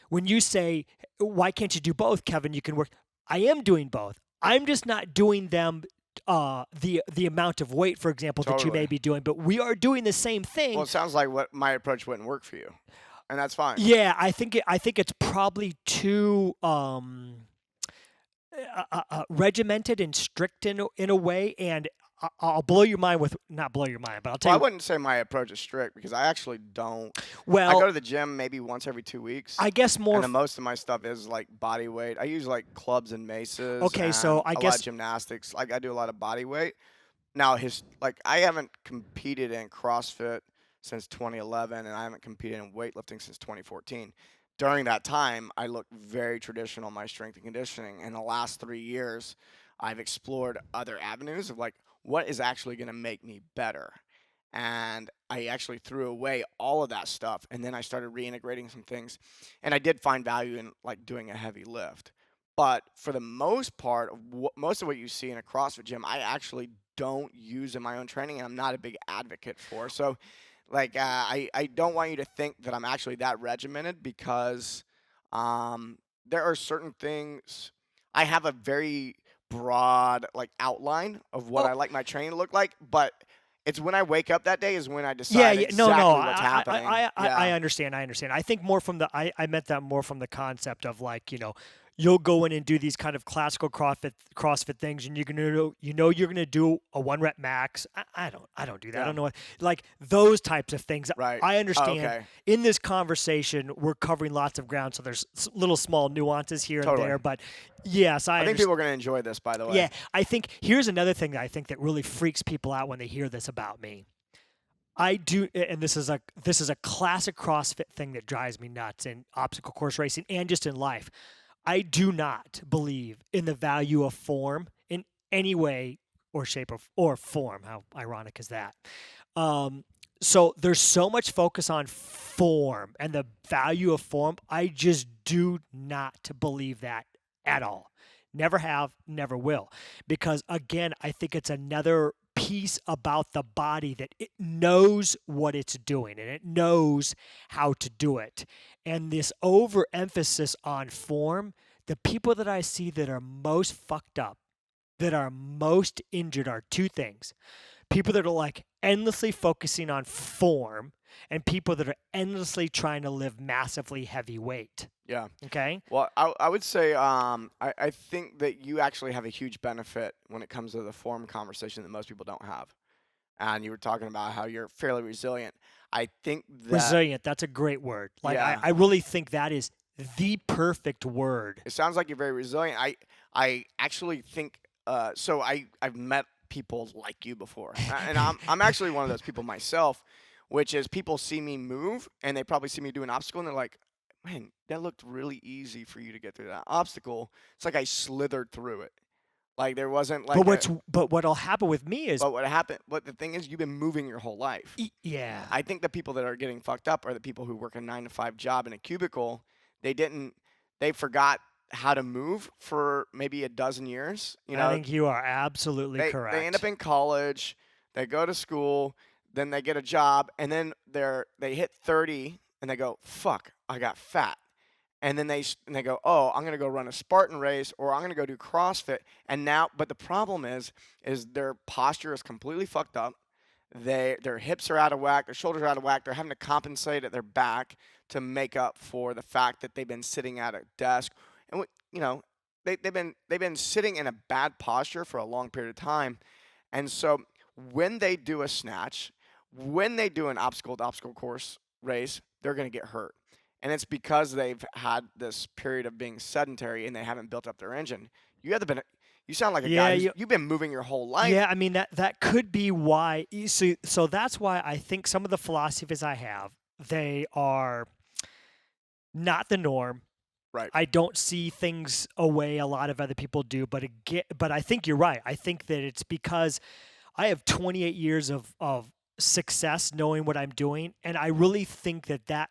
Speaker 2: when you say, why can't you do both, Kevin? You can work. I am doing both. I'm just not doing them the amount of weight, for example, that you may
Speaker 1: Totally.
Speaker 2: be doing, but we are doing the same thing.
Speaker 1: Well, it sounds like what my approach wouldn't work for you, and that's fine.
Speaker 2: Yeah, I think it's probably too regimented and strict in a way, and I'll blow your mind with not blow your mind, but I'll tell
Speaker 1: Well, I
Speaker 2: you.
Speaker 1: wouldn't say my approach is strict because I actually don't. I
Speaker 2: Well,
Speaker 1: go to the gym maybe once every 2 weeks,
Speaker 2: I guess
Speaker 1: and
Speaker 2: more.
Speaker 1: then most of my stuff is like body weight. I use like clubs and maces.
Speaker 2: Okay, so
Speaker 1: and
Speaker 2: I
Speaker 1: a lot
Speaker 2: guess
Speaker 1: of gymnastics. Like I do a lot of body weight. Now, I haven't competed in CrossFit since 2011, and I haven't competed in weightlifting since 2014. During that time, I looked very traditional in my strength and conditioning. In the last 3 years, I've explored other avenues of like what is actually going to make me better. And I actually threw away all of that stuff, and then I started reintegrating some things, and I did find value in like doing a heavy lift. But for the most part, most of what you see in a CrossFit gym, I actually don't use in my own training, and I'm not a big advocate for. So, I don't want you to think that I'm actually that regimented because there are certain things. I have a very broad like outline of what
Speaker 2: oh
Speaker 1: I like my training to look like, but it's when I wake up that day is when I
Speaker 2: yeah,
Speaker 1: decide
Speaker 2: yeah, no, no,
Speaker 1: exactly what's happening.
Speaker 2: I
Speaker 1: Yeah.
Speaker 2: understand. I understand. I think more from I meant that more from the concept of like you'll go in and do these kind of classical CrossFit things, and you're gonna you're gonna do a 1 rep max. I don't do that. I
Speaker 1: Yeah.
Speaker 2: don't know like those types of things.
Speaker 1: Right.
Speaker 2: I
Speaker 1: Oh,
Speaker 2: understand.
Speaker 1: okay.
Speaker 2: In this conversation, we're covering lots of ground, so there's little small nuances here and
Speaker 1: Totally.
Speaker 2: there. But yes, I
Speaker 1: I think
Speaker 2: understand.
Speaker 1: people are going to enjoy this, by the way.
Speaker 2: Yeah, I think here's another thing that I think that really freaks people out when they hear this about me. I do, and this is a classic CrossFit thing that drives me nuts in obstacle course racing and just in life. I do not believe in the value of form in any way or shape or form. How ironic is that? So there's so much focus on form and the value of form. I just do not believe that at all. Never have, never will. Because again, I think it's another piece about the body that it knows what it's doing and it knows how to do it. And this overemphasis on form, the people that I see that are most fucked up, that are most injured are two things. People that are like endlessly focusing on form and people that are endlessly trying to live massively heavy weight.
Speaker 1: Yeah.
Speaker 2: Okay?
Speaker 1: Well, I would say I think that you actually have a huge benefit when it comes to the form conversation that most people don't have. And you were talking about how you're fairly resilient. I think that
Speaker 2: Resilient, that's a great word. Like
Speaker 1: Yeah.
Speaker 2: I really think that is the perfect word.
Speaker 1: it sounds like you're very resilient. I actually think so. I've met people like you before, and I'm actually one of those people myself, which is people see me move and they probably see me do an obstacle and they're like, "Man, that looked really easy for you to get through that obstacle." It's like I slithered through it. Like there wasn't like
Speaker 2: But what'll happen with me is
Speaker 1: but what happened? What the thing is, you've been moving your whole life.
Speaker 2: yeah.
Speaker 1: I think the people that are getting fucked up are the people who work a 9 to 5 job in a cubicle. They forgot how to move for maybe a dozen years.
Speaker 2: I think you are absolutely correct.
Speaker 1: They end up in college, they go to school, then they get a job, and then they hit 30 and they go, "Fuck, I got fat." And then they go, "Oh, I'm gonna go run a Spartan race, or I'm gonna go do CrossFit." And now, but the problem is their posture is completely fucked up. Their hips are out of whack, their shoulders are out of whack. They're having to compensate at their back to make up for the fact that they've been sitting at a desk, and they've been sitting in a bad posture for a long period of time. And so when they do a snatch, when they do an obstacle to obstacle course race, they're going to get hurt. And it's because they've had this period of being sedentary and they haven't built up their engine. You sound like a
Speaker 2: Yeah,
Speaker 1: guy you've been moving your whole life.
Speaker 2: Yeah, I mean that could be why. You see, so that's why I think some of the philosophies I have, they are not the norm.
Speaker 1: Right.
Speaker 2: I don't see things a way a lot of other people do, but I think you're right. I think that it's because I have 28 years of success knowing what I'm doing, and I really think that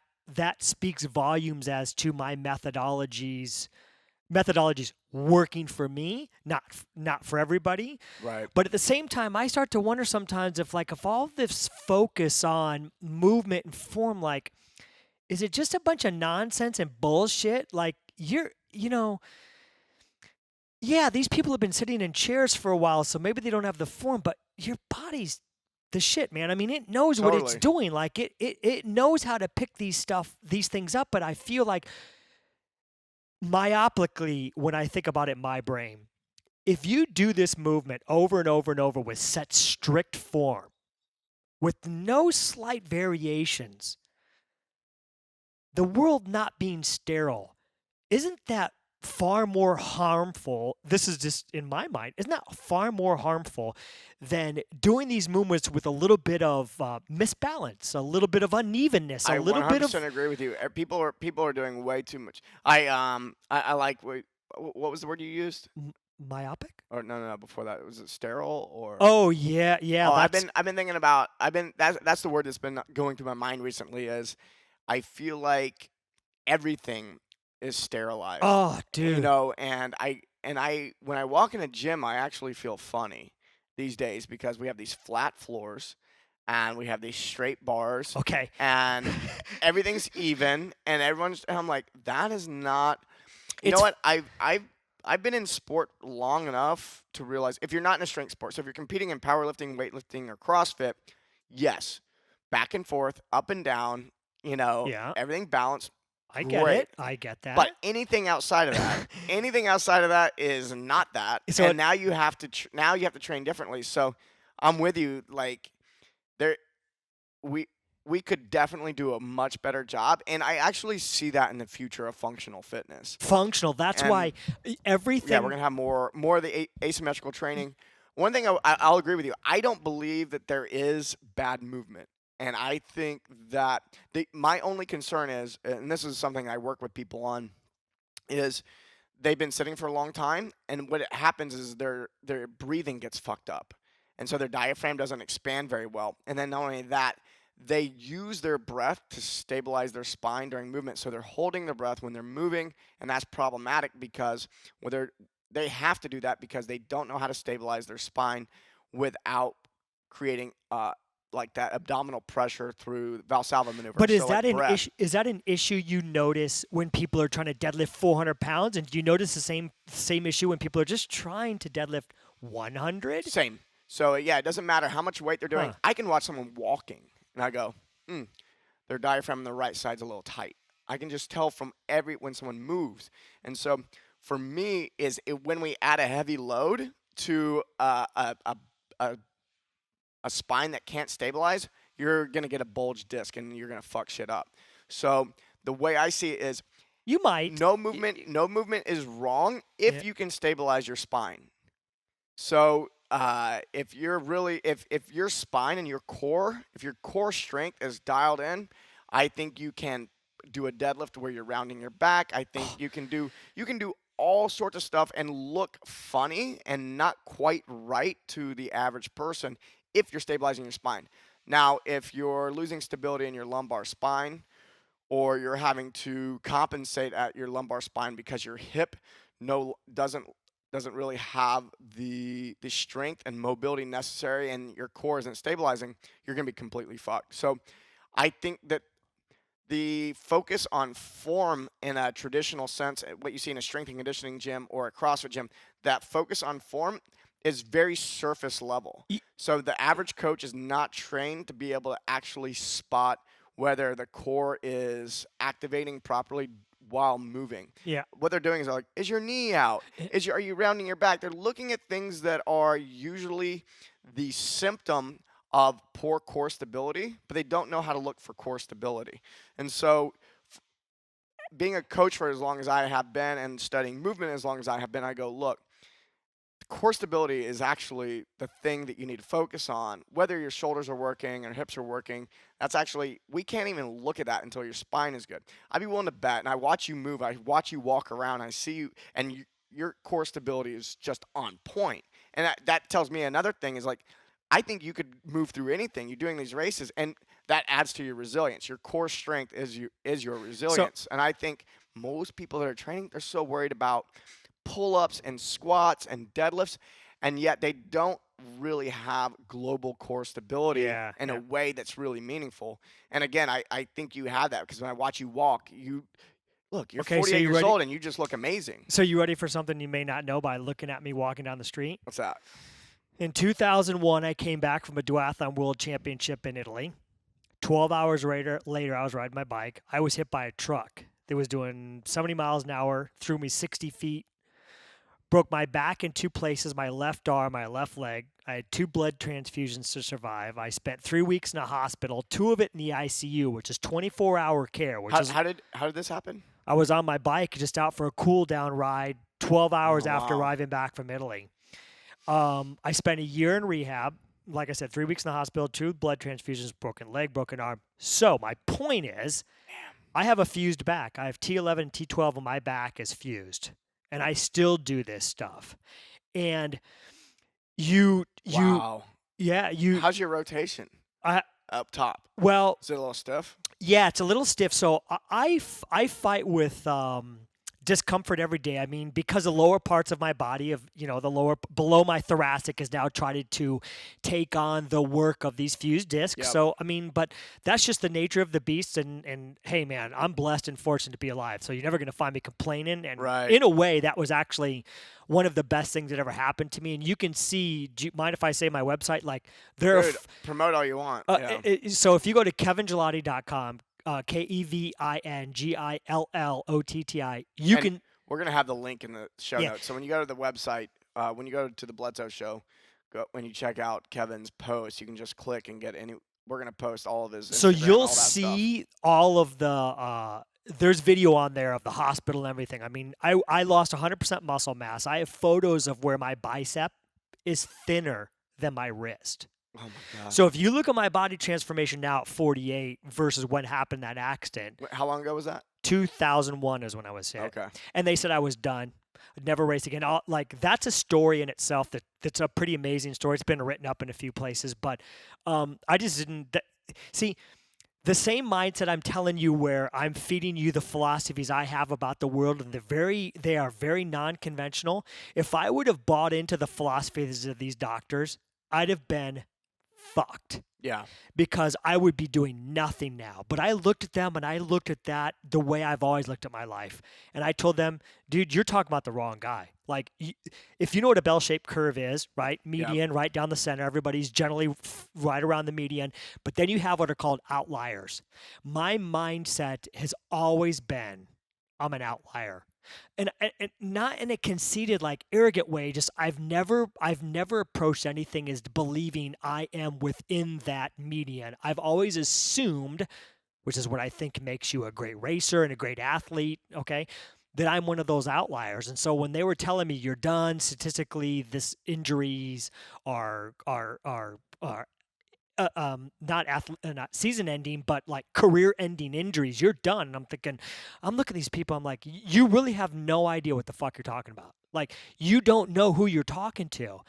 Speaker 2: speaks volumes as to my methodologies working for me, not for everybody.
Speaker 1: Right.
Speaker 2: But at the same time, I start to wonder sometimes if all this focus on movement and form, like, is it just a bunch of nonsense and bullshit? Like yeah, these people have been sitting in chairs for a while, so maybe they don't have the form, but your body's the shit, man. I mean, it knows what it's
Speaker 1: Totally.
Speaker 2: doing. Like it knows how to pick these things up, but I feel like myopically when I think about it in my brain, if you do this movement over and over and over with such strict form, with no slight variations, the world not being sterile, isn't that far more harmful? This is just in my mind. Isn't that far more harmful than doing these movements with a little bit of misbalance, a little bit of unevenness, a little bit of?
Speaker 1: 100% agree with you. People are doing way too much. I like what was the word you used?
Speaker 2: Myopic?
Speaker 1: Or no, before that was it sterile or?
Speaker 2: Oh yeah.
Speaker 1: Oh,
Speaker 2: That's
Speaker 1: I've been thinking about that's the word that's been going through my mind recently. Is I feel like everything is sterilized.
Speaker 2: oh, dude.
Speaker 1: And I when I walk in a gym, I actually feel funny these days because we have these flat floors and we have these straight bars
Speaker 2: Okay.
Speaker 1: and everything's even and and I'm like, that is not. You know
Speaker 2: It's-
Speaker 1: what? I've been in sport long enough to realize if you're not in a strength sport, so if you're competing in powerlifting, weightlifting, or CrossFit, yes, back and forth, up and down,
Speaker 2: Yeah.
Speaker 1: everything balanced.
Speaker 2: I get
Speaker 1: great.
Speaker 2: it. I get that.
Speaker 1: But anything outside of that, is not that.
Speaker 2: So
Speaker 1: And now you have to train differently. So I'm with you. Like there, we we could definitely do a much better job, and I actually see that in the future of functional fitness.
Speaker 2: functional. That's
Speaker 1: And
Speaker 2: why
Speaker 1: yeah,
Speaker 2: everything.
Speaker 1: we're gonna have more of the asymmetrical training. One thing I'll agree with you. I don't believe that there is bad movement, and I think that my only concern is, and this is something I work with people on, is they've been sitting for a long time, and what happens is their breathing gets fucked up, and so their diaphragm doesn't expand very well. And then not only that, they use their breath to stabilize their spine during movement, so they're holding their breath when they're moving, and that's problematic because they have to do that because they don't know how to stabilize their spine without creating like that abdominal pressure through Valsalva maneuver.
Speaker 2: But is
Speaker 1: So
Speaker 2: that
Speaker 1: like
Speaker 2: an
Speaker 1: breath.
Speaker 2: issue? Is that an issue you notice when people are trying to deadlift 400 pounds? And do you notice the same issue when people are just trying to deadlift 100?
Speaker 1: Same. So yeah, it doesn't matter how much weight they're doing.
Speaker 2: Huh.
Speaker 1: I can watch someone walking, and I go, their diaphragm on the right side's a little tight. I can just tell from when someone moves. And so for me, when we add a heavy load to a spine that can't stabilize, you're gonna get a bulge disc, and you're gonna fuck shit up. So the way I see it is,
Speaker 2: You might.
Speaker 1: no movement is wrong if
Speaker 2: Yeah.
Speaker 1: you can stabilize your spine. So if you're really if your spine and if your core strength is dialed in, I think you can do a deadlift where you're rounding your back. I think you can do all sorts of stuff and look funny and not quite right to the average person if you're stabilizing your spine. Now, if you're losing stability in your lumbar spine, or you're having to compensate at your lumbar spine because your hip doesn't really have the strength and mobility necessary, and your core isn't stabilizing, you're going to be completely fucked. So I think that the focus on form in a traditional sense, what you see in a strength and conditioning gym or a CrossFit gym, that focus on form is very surface level. So the average coach is not trained to be able to actually spot whether the core is activating properly while moving.
Speaker 2: Yeah.
Speaker 1: What they're doing is like, is your knee out? Are you rounding your back? They're looking at things that are usually the symptom of poor core stability, but they don't know how to look for core stability. And so being a coach for as long as I have been and studying movement as long as I have been, I go, look, core stability is actually the thing that you need to focus on. Whether your shoulders are working or hips are working, we can't even look at that until your spine is good. I'd be willing to bet, and I watch you move, I watch you walk around, I see you, and your core stability is just on point. And that tells me another thing is like, I think you could move through anything. You're doing these races, and that adds to your resilience. Your core strength is your resilience. And I think most people that are training, they're so worried about pull-ups and squats and deadlifts, and yet they don't really have global core stability in a way that's really meaningful. And again, I think you have that because when I watch you walk, you're 48 years old and you just look amazing.
Speaker 2: So you ready for something you may not know by looking at me walking down the street?
Speaker 1: What's that?
Speaker 2: In 2001, I came back from a duathlon world championship in Italy. 12 hours later, I was riding my bike. I was hit by a truck that was doing 70 miles an hour, threw me 60 feet, broke my back in two places, my left arm, my left leg. I had 2 blood transfusions to survive. I spent 3 weeks in a hospital, 2 of it in the ICU, which is 24-hour care.
Speaker 1: How did this happen?
Speaker 2: I was on my bike just out for a cool-down ride 12 hours after arriving back from Italy. I spent a year in rehab. Like I said, 3 weeks in the hospital, 2 blood transfusions, broken leg, broken arm. So my point is, I have a fused back. I have T11 and T12 on my back is fused. And I still do this stuff. And
Speaker 1: Wow. How's your rotation up top?
Speaker 2: Well,
Speaker 1: is it a little stiff?
Speaker 2: Yeah, it's a little stiff. So I fight with discomfort every day. I mean, because the lower parts of my body, below my thoracic, is now trying to take on the work of these fused discs.
Speaker 1: Yep.
Speaker 2: So I mean, but that's just the nature of the beast. And hey, man, I'm blessed and fortunate to be alive. So you're never going to find me complaining. And in a way, that was actually one of the best things that ever happened to me. And you can see. Do you mind if I say my website? Like,
Speaker 1: Dude, promote all you want.
Speaker 2: So if you go to kevingillotti.com, KEVINGILLOTTI.
Speaker 1: And we're going to have the link in the show
Speaker 2: Yeah.
Speaker 1: notes. So when you go to the website, when you go to the Bledsoe show, when you check out Kevin's post, you can just click and get any. We're going to post all of his Instagram,
Speaker 2: So
Speaker 1: all
Speaker 2: you'll
Speaker 1: that
Speaker 2: see all of the there's video on there of the hospital and everything. I mean, I lost 100% muscle mass. I have photos of where my bicep is thinner than my wrist.
Speaker 1: stuff. Oh my God.
Speaker 2: So if you look at my body transformation now at 48 versus when happened that accident,
Speaker 1: How long ago was that?
Speaker 2: 2001 is when I was hit.
Speaker 1: Okay.
Speaker 2: And they said I was done. I'd never race again. Like, that's a story in itself that's a pretty amazing story. It's been written up in a few places, but I just didn't see the same mindset I'm telling you, where I'm feeding you the philosophies I have about the world, and they are very non-conventional. If I would have bought into the philosophies of these doctors, I'd have been fucked.
Speaker 1: Yeah.
Speaker 2: Because I would be doing nothing now. But I looked at them and I looked at that the way I've always looked at my life. And I told them, dude, you're talking about the wrong guy. Like, if you know what a bell-shaped curve is, right? Median, right down the center. Everybody's generally right around the median. But then you have what are called outliers. My mindset has always been, I'm an outlier. And not in a conceited, like, arrogant way. Just I've never approached anything as believing I am within that median. I've always assumed, which is what I think makes you a great racer and a great athlete, okay, that I'm one of those outliers. And so when they were telling me you're done statistically, this injuries are not season ending, but like career ending injuries, you're done. And I'm looking at these people, I'm like, you really have no idea what the fuck you're talking about. Like, you don't know who you're talking to.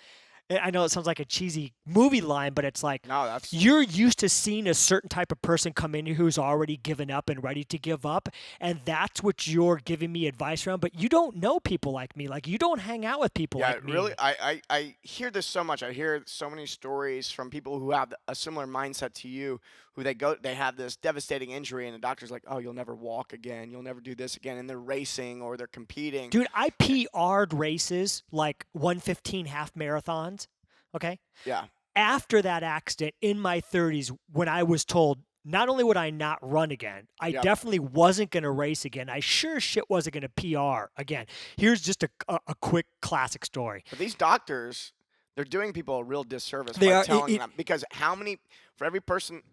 Speaker 2: I know it sounds like a cheesy movie line, but it's like,
Speaker 1: No, that's
Speaker 2: you're used to seeing a certain type of person come in who's already given up and ready to give up, and that's what you're giving me advice around. But you don't know people like me. Like, you don't hang out with people like me.
Speaker 1: really. I hear this so much. I hear so many stories from people who have a similar mindset to you, who they have this devastating injury, and the doctor's like, oh, you'll never walk again, you'll never do this again, and they're racing or they're competing.
Speaker 2: Dude, I PR'd races like 1:15 half marathons. Okay?
Speaker 1: Yeah.
Speaker 2: After that accident in my 30s, when I was told not only would I not run again, I definitely wasn't going to race again. I sure as shit wasn't going to PR again. Here's just a quick classic story.
Speaker 1: But these doctors, they're doing people a real disservice by telling them, because for every person,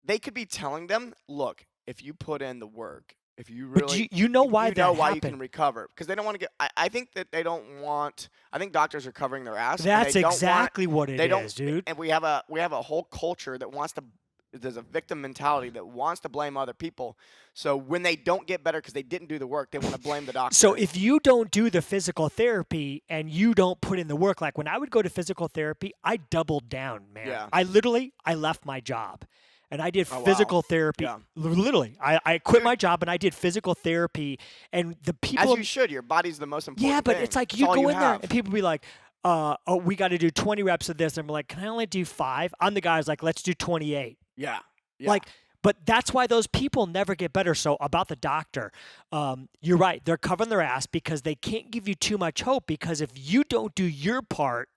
Speaker 1: they could be telling them, look, if you put in the work, if you really,
Speaker 2: but you know why
Speaker 1: you
Speaker 2: that
Speaker 1: know why
Speaker 2: happened.
Speaker 1: you can recover, because they don't want to get. I think that they don't want. I think doctors are covering their ass.
Speaker 2: That's
Speaker 1: and they
Speaker 2: exactly
Speaker 1: don't
Speaker 2: what it is, dude.
Speaker 1: And we have a whole culture that wants to. There's a victim mentality that wants to blame other people. So when they don't get better because they didn't do the work, they want to blame the doctor.
Speaker 2: So if you don't do the physical therapy and you don't put in the work, like when I would go to physical therapy, I doubled down, man.
Speaker 1: Yeah.
Speaker 2: I left my job. And I did physical therapy.
Speaker 1: Yeah.
Speaker 2: Literally, I quit my job and I did physical therapy. And the people,
Speaker 1: as you should, your body's the most important.
Speaker 2: yeah, but
Speaker 1: thing.
Speaker 2: it's like
Speaker 1: It's
Speaker 2: you
Speaker 1: all
Speaker 2: go in there
Speaker 1: have.
Speaker 2: and people be like, oh, we got to do 20 reps of this. And I'm like, can I only do 5? I'm the guy who's like, let's do 28.
Speaker 1: Yeah.
Speaker 2: Like, but that's why those people never get better. So about the doctor, you're right. They're covering their ass because they can't give you too much hope, because if you don't do your part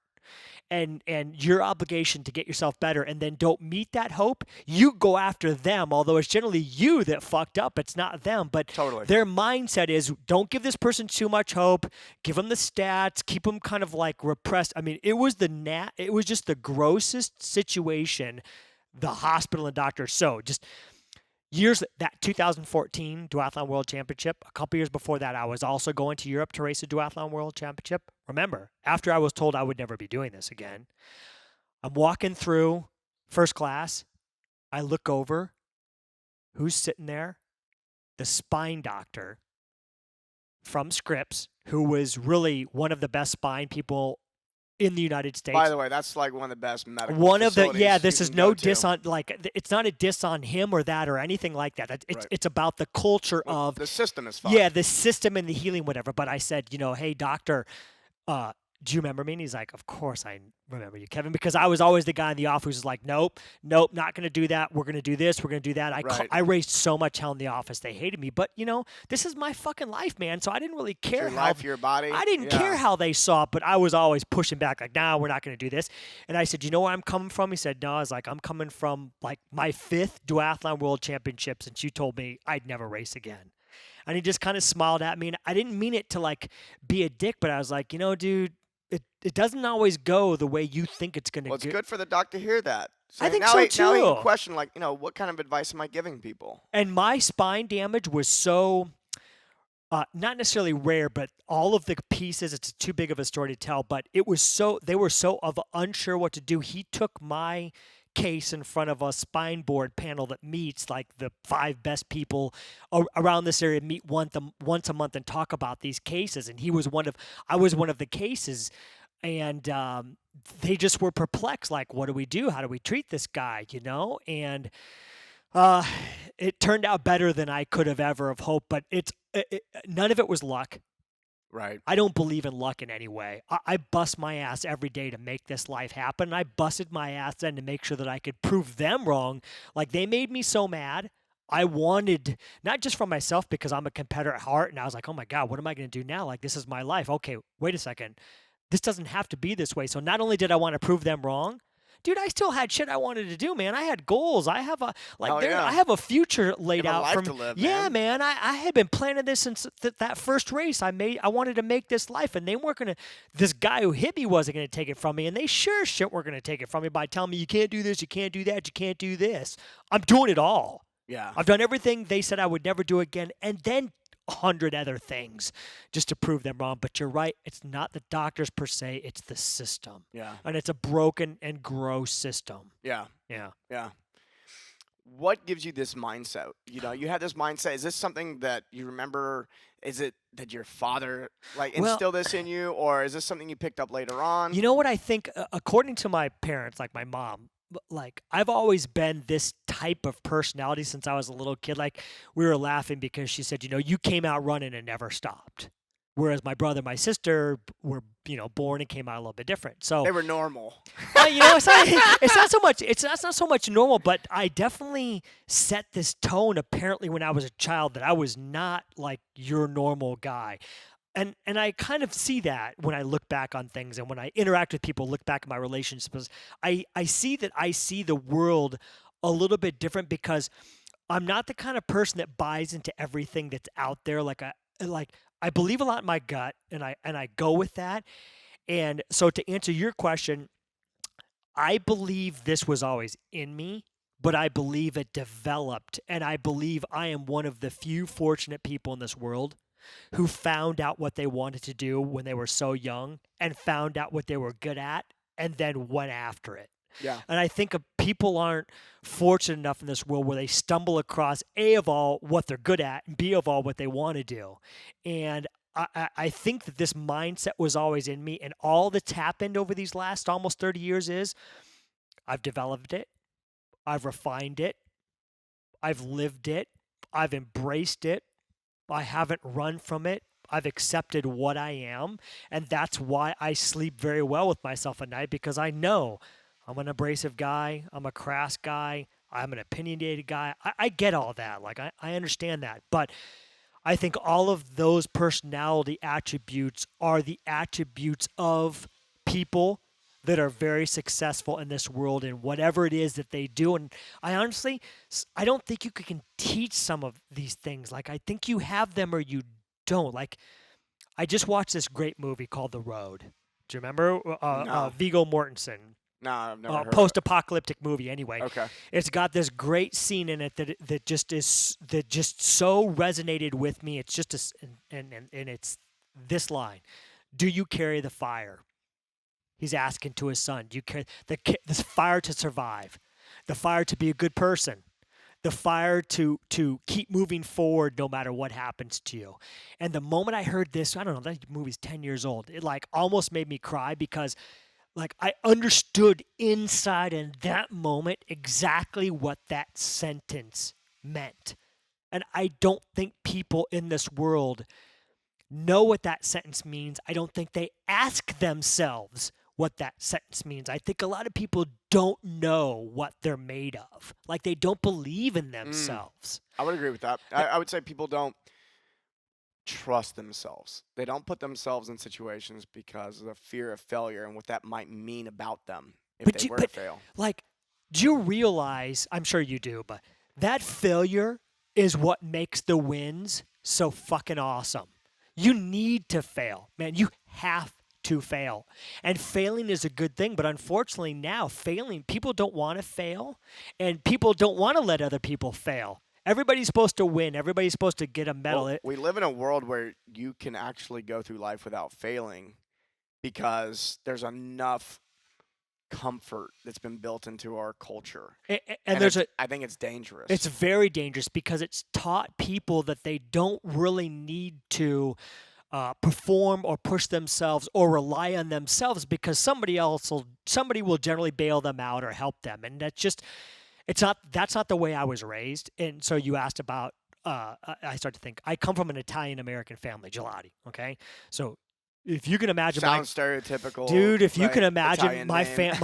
Speaker 2: and your obligation to get yourself better and then don't meet that hope, you go after them, although it's generally you that fucked up. It's not them. But
Speaker 1: Totally.
Speaker 2: their mindset is, don't give this person too much hope. Give them the stats. Keep them kind of like repressed. I mean, it was just the grossest situation, the hospital and doctor. So just years, that 2014 Duathlon World Championship, a couple years before that, I was also going to Europe to race a Duathlon World Championship. Remember, after I was told I would never be doing this again, I'm walking through first class. I look over. Who's sitting there? The spine doctor from Scripps, who was really one of the best spine people in the United States.
Speaker 1: By the way, that's like one of the best medical facilities
Speaker 2: this
Speaker 1: you
Speaker 2: is
Speaker 1: can
Speaker 2: no
Speaker 1: go to.
Speaker 2: diss on, like, it's not a diss on him or that or anything like that. It's about the culture of
Speaker 1: the system is fine.
Speaker 2: yeah, the system and the healing, whatever. But I said, hey, doctor, do you remember me? And he's like, of course I remember you, Kevin, because I was always the guy in the office who's like, nope, not going to do that. We're going to do this. We're going to do that.
Speaker 1: Right.
Speaker 2: I raised so much hell in the office. They hated me. But, this is my fucking life, man. So I didn't really care
Speaker 1: Your life, your body.
Speaker 2: I didn't care how they saw it, but I was always pushing back like, nah, we're not going to do this. And I said, you know where I'm coming from? He said, no. I was like, I'm coming from like my 5th Duathlon World Championship since you told me I'd never race again. And he just kind of smiled at me. And I didn't mean it to like be a dick, but I was like, dude, it doesn't always go the way you think it's going to go.
Speaker 1: Well, it's good for the doc to hear that.
Speaker 2: I think
Speaker 1: now
Speaker 2: so,
Speaker 1: Now he
Speaker 2: too.
Speaker 1: can question, like, what kind of advice am I giving people?
Speaker 2: And my spine damage was so, not necessarily rare, but all of the pieces, it's too big of a story to tell, but they were so unsure what to do. He took my case in front of a spine board panel that meets like the 5 best people around this area meet once a month and talk about these cases. And I was one of the cases. And they just were perplexed, like, what do we do? How do we treat this guy, And it turned out better than I could have ever have hoped, but none of it was luck.
Speaker 1: Right.
Speaker 2: I don't believe in luck in any way. I bust my ass every day to make this life happen, and I busted my ass then to make sure that I could prove them wrong. Like, they made me so mad. I wanted, not just for myself, because I'm a competitor at heart, and I was like, oh my God, what am I going to do now? Like, this is my life. Okay, wait a second. This doesn't have to be this way. So not only did I want to prove them wrong, dude, I still had shit I wanted to do, man. I had goals. I have I have a future laid out for me.
Speaker 1: To live,
Speaker 2: yeah, man. I had been planning this since that first race I made. I wanted to make this life, and they weren't gonna. This guy who hit me wasn't gonna take it from me, and they sure shit were gonna take it from me by telling me you can't do this, you can't do that, you can't do this. I'm doing it all.
Speaker 1: Yeah.
Speaker 2: I've done everything they said I would never do again, and then 100 other things just to prove them wrong. But you're right. It's not the doctors per se. It's the system.
Speaker 1: Yeah.
Speaker 2: And it's a broken and gross system.
Speaker 1: Yeah.
Speaker 2: Yeah.
Speaker 1: Yeah. What gives you this mindset? You have this mindset. Is this something that you remember? Is it that your father instilled this in you, or is this something you picked up later on?
Speaker 2: You know what I think? According to my parents, like my mom, like I've always been this type of personality since I was a little kid. Like we were laughing because she said, you came out running and never stopped. Whereas my brother and my sister were, born and came out a little bit different. So
Speaker 1: they were normal.
Speaker 2: It's not so much. It's not so much normal, but I definitely set this tone apparently when I was a child that I was not like your normal guy. And I kind of see that when I look back on things and when I interact with people, look back at my relationships. I see that I see the world a little bit different because I'm not the kind of person that buys into everything that's out there. Like I believe a lot in my gut, and I go with that. And so to answer your question, I believe this was always in me, but I believe it developed, and I believe I am one of the few fortunate people in this world who found out what they wanted to do when they were so young and found out what they were good at and then went after it.
Speaker 1: Yeah.
Speaker 2: And I think people aren't fortunate enough in this world where they stumble across A, of all what they're good at, and B, of all what they want to do. And I think that this mindset was always in me, and all that's happened over these last almost 30 years is I've developed it, I've refined it, I've lived it, I've embraced it, I haven't run from it. I've accepted what I am, and that's why I sleep very well with myself at night, because I know I'm an abrasive guy, I'm a crass guy, I'm an opinionated guy. I get all that. Like, I understand that. But I think all of those personality attributes are the attributes of people that are very successful in this world in whatever it is that they do. And I don't think you can teach some of these things. Like, I think you have them or you don't. Like, I just watched this great movie called The Road. Do you remember?
Speaker 1: No.
Speaker 2: Viggo Mortensen.
Speaker 1: No, I've never heard
Speaker 2: post-apocalyptic movie anyway.
Speaker 1: Okay.
Speaker 2: It's got this great scene in it that just so resonated with me. It's just and it's this line: "Do you carry the fire?" He's asking to his son. Do you carry this fire to survive, the fire to be a good person, the fire to keep moving forward no matter what happens to you? And the moment I heard this, I don't know, that movie's 10 years old. It like almost made me cry because like I understood inside in that moment exactly what that sentence meant. And I don't think people in this world know what that sentence means. I don't think they ask themselves what that sentence means. I think a lot of people don't know what they're made of. Like they don't believe in themselves.
Speaker 1: I would agree with that. I would say people don't trust themselves. They don't put themselves in situations because of the fear of failure and what that might mean about them if they were to fail.
Speaker 2: Like, do you realize, I'm sure you do, but that failure is what makes the wins so fucking awesome. You need to fail, man. You have to fail. And failing is a good thing, but unfortunately now failing, people don't want to fail and people don't want to let other people fail. Everybody's supposed to win. Everybody's supposed to get a medal.
Speaker 1: Well, we live in a world where you can actually go through life without failing because there's enough comfort that's been built into our culture.
Speaker 2: And
Speaker 1: I think it's dangerous.
Speaker 2: It's very dangerous because it's taught people that they don't really need to perform or push themselves or rely on themselves because somebody will generally bail them out or help them. And that's not the way I was raised. And so you asked about, I started to think, I come from an Italian-American family, Gillotti, okay? So if you can imagine,
Speaker 1: sounds stereotypical,
Speaker 2: dude. If you
Speaker 1: right?
Speaker 2: can imagine,
Speaker 1: Italian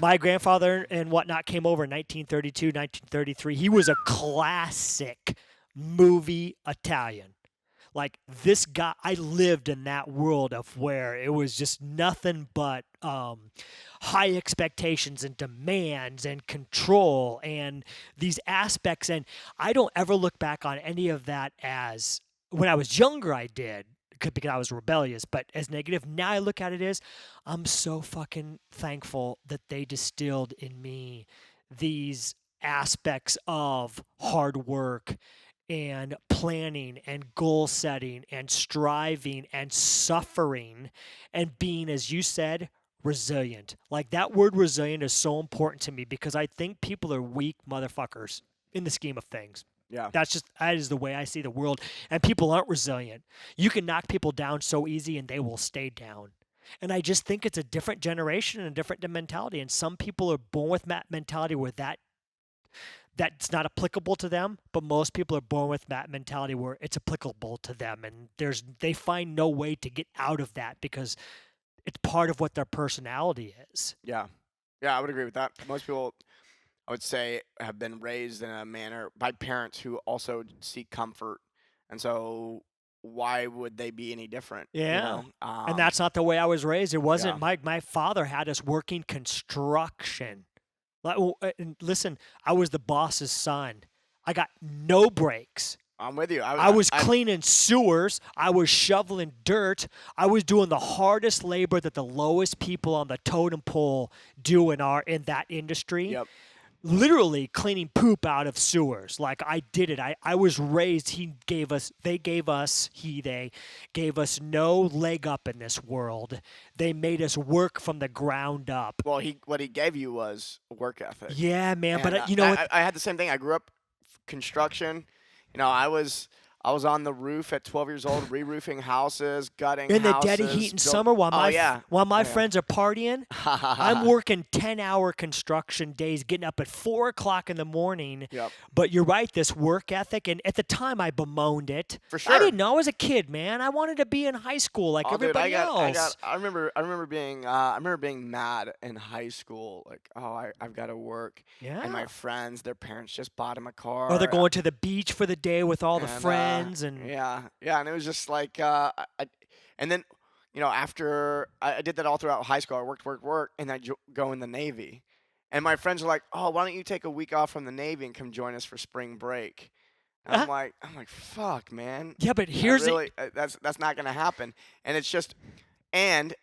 Speaker 2: my grandfather and whatnot came over in 1932, 1933. He was a classic movie Italian. Like this guy, I lived in that world of where it was just nothing but high expectations and demands and control and these aspects. And I don't ever look back on any of that as when I was younger. I did. Because I was rebellious, but as negative. Now I look at it as I'm so fucking thankful that they distilled in me these aspects of hard work and planning and goal setting and striving and suffering and being, as you said, resilient. Like that word resilient is so important to me because I think people are weak motherfuckers in the scheme of things.
Speaker 1: Yeah.
Speaker 2: That is the way I see the world. And people aren't resilient. You can knock people down so easy and they will stay down. And I just think it's a different generation and a different mentality. And some people are born with that mentality where that's not applicable to them, but most people are born with that mentality where it's applicable to them. And they find no way to get out of that because it's part of what their personality is.
Speaker 1: Yeah. Yeah, I would agree with that. Most people, I would say, have been raised in a manner by parents who also seek comfort. And so why would they be any different?
Speaker 2: Yeah. And that's not the way I was raised. It wasn't.
Speaker 1: Yeah.
Speaker 2: My father had us working construction. And listen, I was the boss's son. I got no breaks.
Speaker 1: I'm with you.
Speaker 2: I was cleaning sewers. I was shoveling dirt. I was doing the hardest labor that the lowest people on the totem pole do in that industry.
Speaker 1: Yep.
Speaker 2: Literally cleaning poop out of sewers. Like I did it. I was raised. They gave us no leg up in this world. They made us work from the ground up.
Speaker 1: Well, what he gave you was work ethic.
Speaker 2: Yeah, man.
Speaker 1: And
Speaker 2: but you know,
Speaker 1: I had the same thing. I grew up construction. You know, I was on the roof at 12 years old, re-roofing houses, gutting
Speaker 2: in the
Speaker 1: houses.
Speaker 2: dead of heat in summer while my friends are partying, I'm working 10-hour construction days, getting up at 4 o'clock in the morning.
Speaker 1: Yep.
Speaker 2: But you're right, this work ethic, and at the time I bemoaned it.
Speaker 1: For sure.
Speaker 2: I didn't know. I was a kid, man. I wanted to be in high school like everybody else.
Speaker 1: I remember being mad in high school, like, I've got to work.
Speaker 2: Yeah.
Speaker 1: And my friends, their parents just bought them a car.
Speaker 2: Or they're going to the beach for the day with all the friends. And
Speaker 1: and it was just like and then after I did that all throughout high school, I worked, and I go in the Navy, and my friends are like, "Oh, why don't you take a week off from the Navy and come join us for spring break?" And I'm like, "Fuck, man."
Speaker 2: Yeah, but
Speaker 1: that's not gonna happen, and it's just, and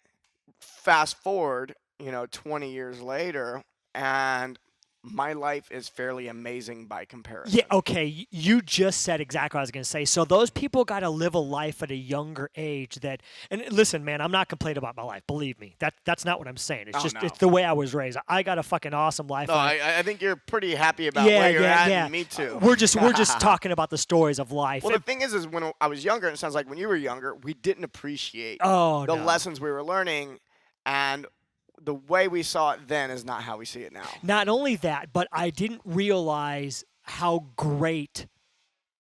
Speaker 1: fast forward, 20 years later, and my life is fairly amazing by comparison.
Speaker 2: Yeah, okay. You just said exactly what I was going to say. So those people got to live a life at a younger age and listen, man, I'm not complaining about my life. Believe me. That's not what I'm saying. It's it's the way I was raised. I got a fucking awesome life.
Speaker 1: No, I think you're pretty happy about where you're at, and me too.
Speaker 2: We're just talking about the stories of life.
Speaker 1: Well, the thing is when I was younger, and it sounds like when you were younger, we didn't appreciate the lessons we were learning, and the way we saw it then is not how we see it now.
Speaker 2: Not only that, but I didn't realize how great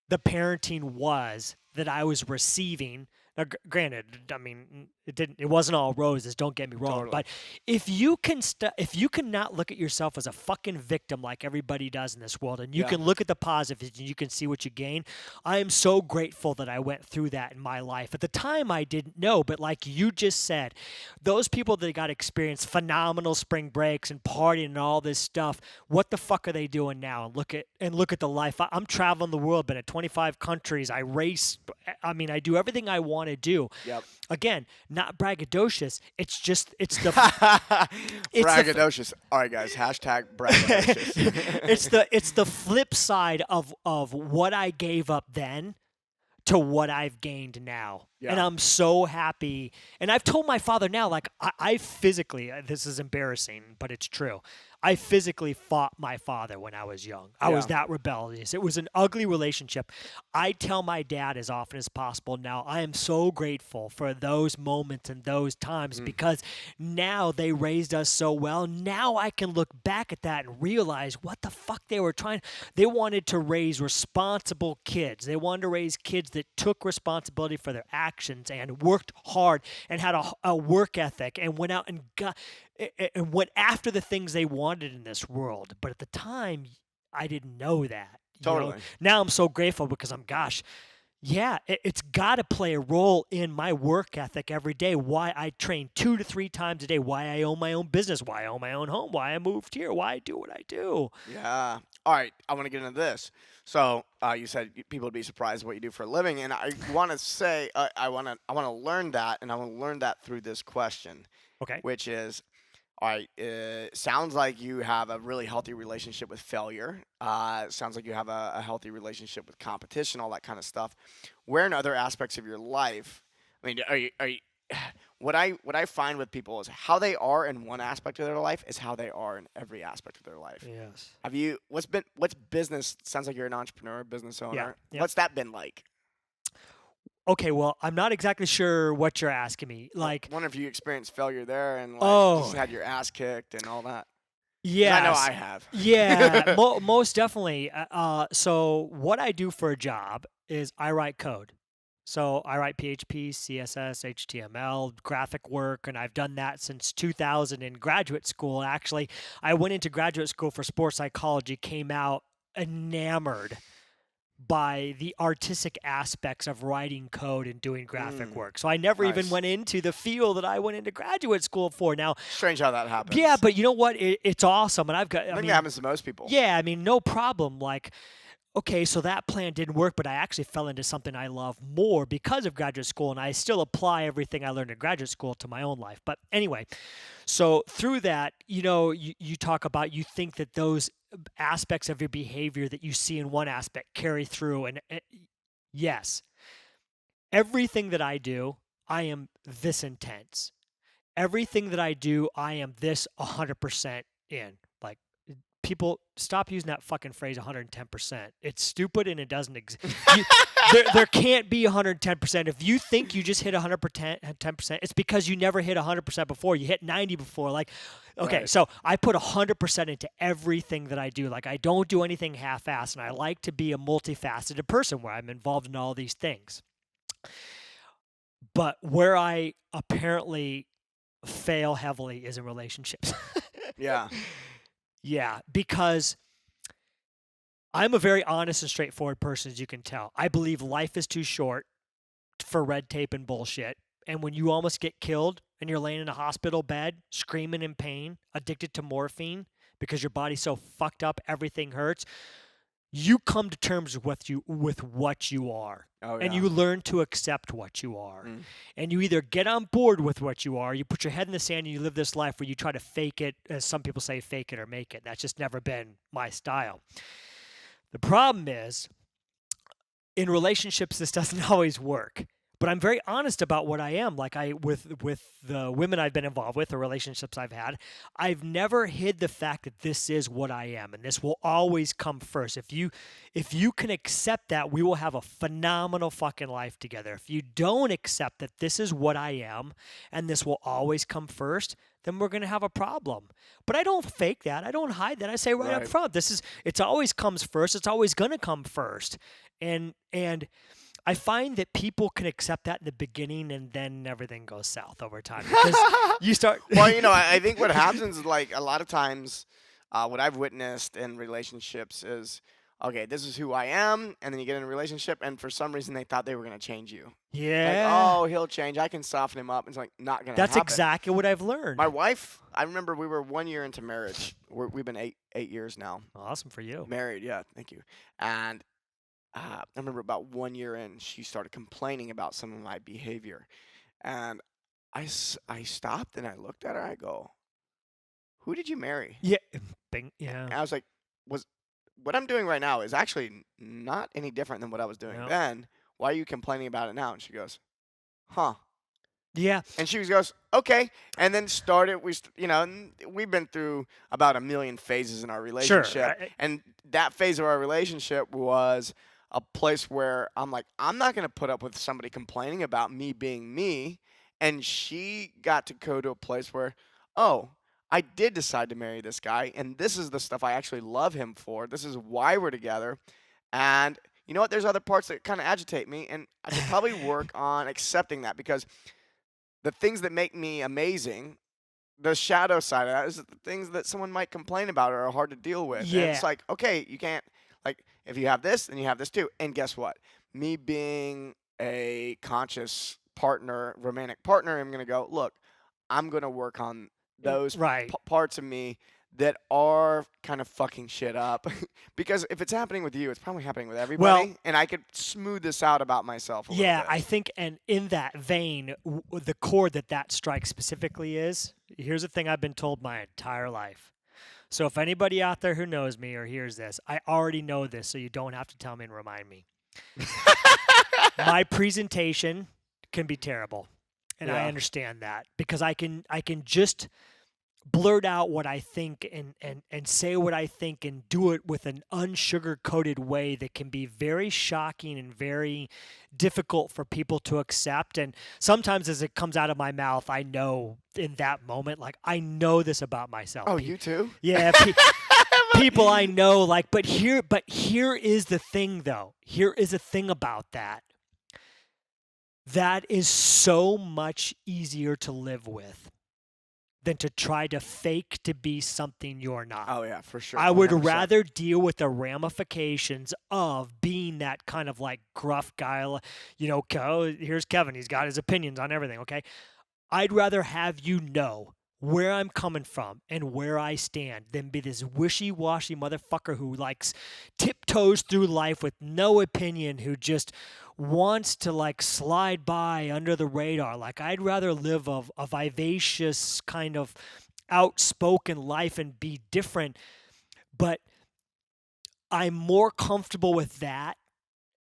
Speaker 2: the parenting was that I was receiving, Now, granted, I mean, it wasn't all roses. Don't get me wrong.
Speaker 1: Totally.
Speaker 2: But if you can not look at yourself as a fucking victim like everybody does in this world, and you
Speaker 1: Yeah.
Speaker 2: can look at the positives and you can see what you gain, I am so grateful that I went through that in my life. At the time, I didn't know, but like you just said, those people that got to experience phenomenal spring breaks and partying and all this stuff, what the fuck are they doing now? And look at the life. I'm traveling the world, been in 25 countries. I race. I mean, I do everything I want to do.
Speaker 1: Yep.
Speaker 2: Again, not braggadocious. It's the
Speaker 1: Braggadocious. All right, guys. Hashtag braggadocious.
Speaker 2: it's the flip side of what I gave up then to what I've gained now.
Speaker 1: Yeah.
Speaker 2: And I'm so happy. And I've told my father now, like, I physically, this is embarrassing, but it's true. I physically fought my father when I was young. I was that rebellious. It was an ugly relationship. I tell my dad as often as possible now, I am so grateful for those moments and those times because now they raised us so well. Now I can look back at that and realize what the fuck they were trying. They wanted to raise responsible kids. They wanted to raise kids that took responsibility for their actions and worked hard and had a work ethic and went out and went after the things they wanted in this world. But at the time, I didn't know that.
Speaker 1: Totally.
Speaker 2: Now I'm so grateful because it's got to play a role in my work ethic every day. Why I train 2 to 3 times a day. Why I own my own business. Why I own my own home. Why I moved here. Why I do what I do.
Speaker 1: Yeah. All right. I want to get into this. So you said people would be surprised what you do for a living, and I want to say I want to learn that, and I want to learn that through this question.
Speaker 2: Okay.
Speaker 1: Which is, all right, sounds like you have a really healthy relationship with failure. Sounds like you have a healthy relationship with competition, all that kind of stuff. Where in other aspects of your life, I mean, are you what I find with people is how they are in one aspect of their life is how they are in every aspect of their life.
Speaker 2: Yes.
Speaker 1: What's business? Sounds like you're an entrepreneur, business owner.
Speaker 2: Yeah. Yep.
Speaker 1: What's that been like?
Speaker 2: Okay, well, I'm not exactly sure what you're asking me. Like,
Speaker 1: I wonder if you experienced failure there and just had your ass kicked and all that.
Speaker 2: Yeah,
Speaker 1: I know I have.
Speaker 2: Yeah, most definitely. So what I do for a job is I write code. So I write PHP, CSS, HTML, graphic work, and I've done that since 2000 in graduate school. Actually, I went into graduate school for sports psychology, came out enamored by the artistic aspects of writing code and doing graphic work. So I never even went into the field that I went into graduate school for. Now,
Speaker 1: strange how that happens.
Speaker 2: Yeah, but you know what? It's awesome, and I
Speaker 1: think that happens to most people.
Speaker 2: Yeah, I mean, no problem. Like, okay, so that plan didn't work, but I actually fell into something I love more because of graduate school, and I still apply everything I learned in graduate school to my own life. But anyway, so through that, you talk about, you think that those aspects of your behavior that you see in one aspect carry through, and yes, everything that I do, I am this intense. Everything that I do, I am this 100% in. Like, people, stop using that fucking phrase 110%. It's stupid and it doesn't exist. There can't be 110%. If you think you just hit 110%, it's because you never hit 100% before. You hit 90 before. Like, okay,
Speaker 1: Right.
Speaker 2: So I put 100% into everything that I do. Like, I don't do anything half-assed, and I like to be a multifaceted person where I'm involved in all these things. But where I apparently fail heavily is in relationships.
Speaker 1: Yeah.
Speaker 2: Yeah, because I'm a very honest and straightforward person, as you can tell. I believe life is too short for red tape and bullshit. And when you almost get killed and you're laying in a hospital bed, screaming in pain, addicted to morphine because your body's so fucked up, everything hurts, you come to terms with what you are.
Speaker 1: Oh, yeah.
Speaker 2: And you learn to accept what you are. And you either get on board with what you are, you put your head in the sand and you live this life where you try to fake it, as some people say, fake it or make it. That's just never been my style. The problem is, in relationships, this doesn't always work. But I'm very honest about what I am. Like, with the women I've been involved with, the relationships I've had, I've never hid the fact that this is what I am, and this will always come first. If you can accept that, we will have a phenomenal fucking life together. If you don't accept that this is what I am, and this will always come first, then we're going to have a problem. But I don't fake that. I don't hide that. I say right up front, it's always comes first. It's always going to come first. And I find that people can accept that in the beginning, and then everything goes south over time because you start.
Speaker 1: Well, I think what happens is like a lot of times, what I've witnessed in relationships is, okay, this is who I am, and then you get in a relationship, and for some reason they thought they were gonna change you. Like,
Speaker 2: Yeah,
Speaker 1: oh, he'll change. I can soften him up. It's like not gonna
Speaker 2: that's
Speaker 1: happen.
Speaker 2: exactly what I've learned.
Speaker 1: My wife, I remember we were 1 year into marriage. We've been eight years now
Speaker 2: Awesome for you.
Speaker 1: married. Yeah, thank you. And I remember about 1 year in, she started complaining about some of my behavior, and I stopped and I looked at her. I go, "Who did you marry?"
Speaker 2: Yeah, bing, yeah.
Speaker 1: And I was like, "Was what I'm doing right now is actually not any different than what I was doing
Speaker 2: No.
Speaker 1: then. Why are you complaining about it now?" And she goes, "Huh."
Speaker 2: Yeah,
Speaker 1: And she goes, "Okay." And then started, and we've been through about a million phases in our
Speaker 2: sure.
Speaker 1: relationship. And that phase of our relationship was a place where I'm like, I'm not going to put up with somebody complaining about me being me. And she got to go to a place where, oh, I did decide to marry this guy. And this is the stuff I actually love him for. This is why we're together. And you know what? There's other parts that kind of agitate me. And I could probably work on accepting that because the things that make me amazing, the shadow side of that is the things that someone might complain about or are hard to deal with. And
Speaker 2: Yeah.
Speaker 1: it's like, okay, you can't, like, if you have this, then you have this too. And guess what? Me being a conscious partner, romantic partner, I'm going to go, look, I'm going to work on those
Speaker 2: Right.
Speaker 1: parts of me that are kind of fucking shit up. Because if it's happening with you, it's probably happening with everybody. And I could smooth this out about myself a little
Speaker 2: Yeah,
Speaker 1: bit.
Speaker 2: I think, and in that vein, the chord that strikes specifically is, here's the thing I've been told my entire life. So if anybody out there who knows me or hears this, I already know this, so you don't have to tell me and remind me. My presentation can be terrible, and I
Speaker 1: Yeah.
Speaker 2: understand that because I can just blurt out what I think and say what I think and do it with an unsugar-coated way that can be very shocking and very difficult for people to accept. And sometimes as it comes out of my mouth, I know in that moment, like, I know this about myself.
Speaker 1: Oh, you too?
Speaker 2: Yeah, people I know, like, but here is the thing, though. Here is the thing about that. That is so much easier to live with than to try to fake to be something you're not.
Speaker 1: Oh, yeah, for sure.
Speaker 2: I would
Speaker 1: 100%.
Speaker 2: rather deal with the ramifications of being that kind of like gruff guy. Here's Kevin. He's got his opinions on everything, okay? I'd rather have you know where I'm coming from and where I stand than be this wishy-washy motherfucker who likes tiptoes through life with no opinion, who just wants to like slide by under the radar. Like, I'd rather live a vivacious kind of outspoken life and be different, but I'm more comfortable with that,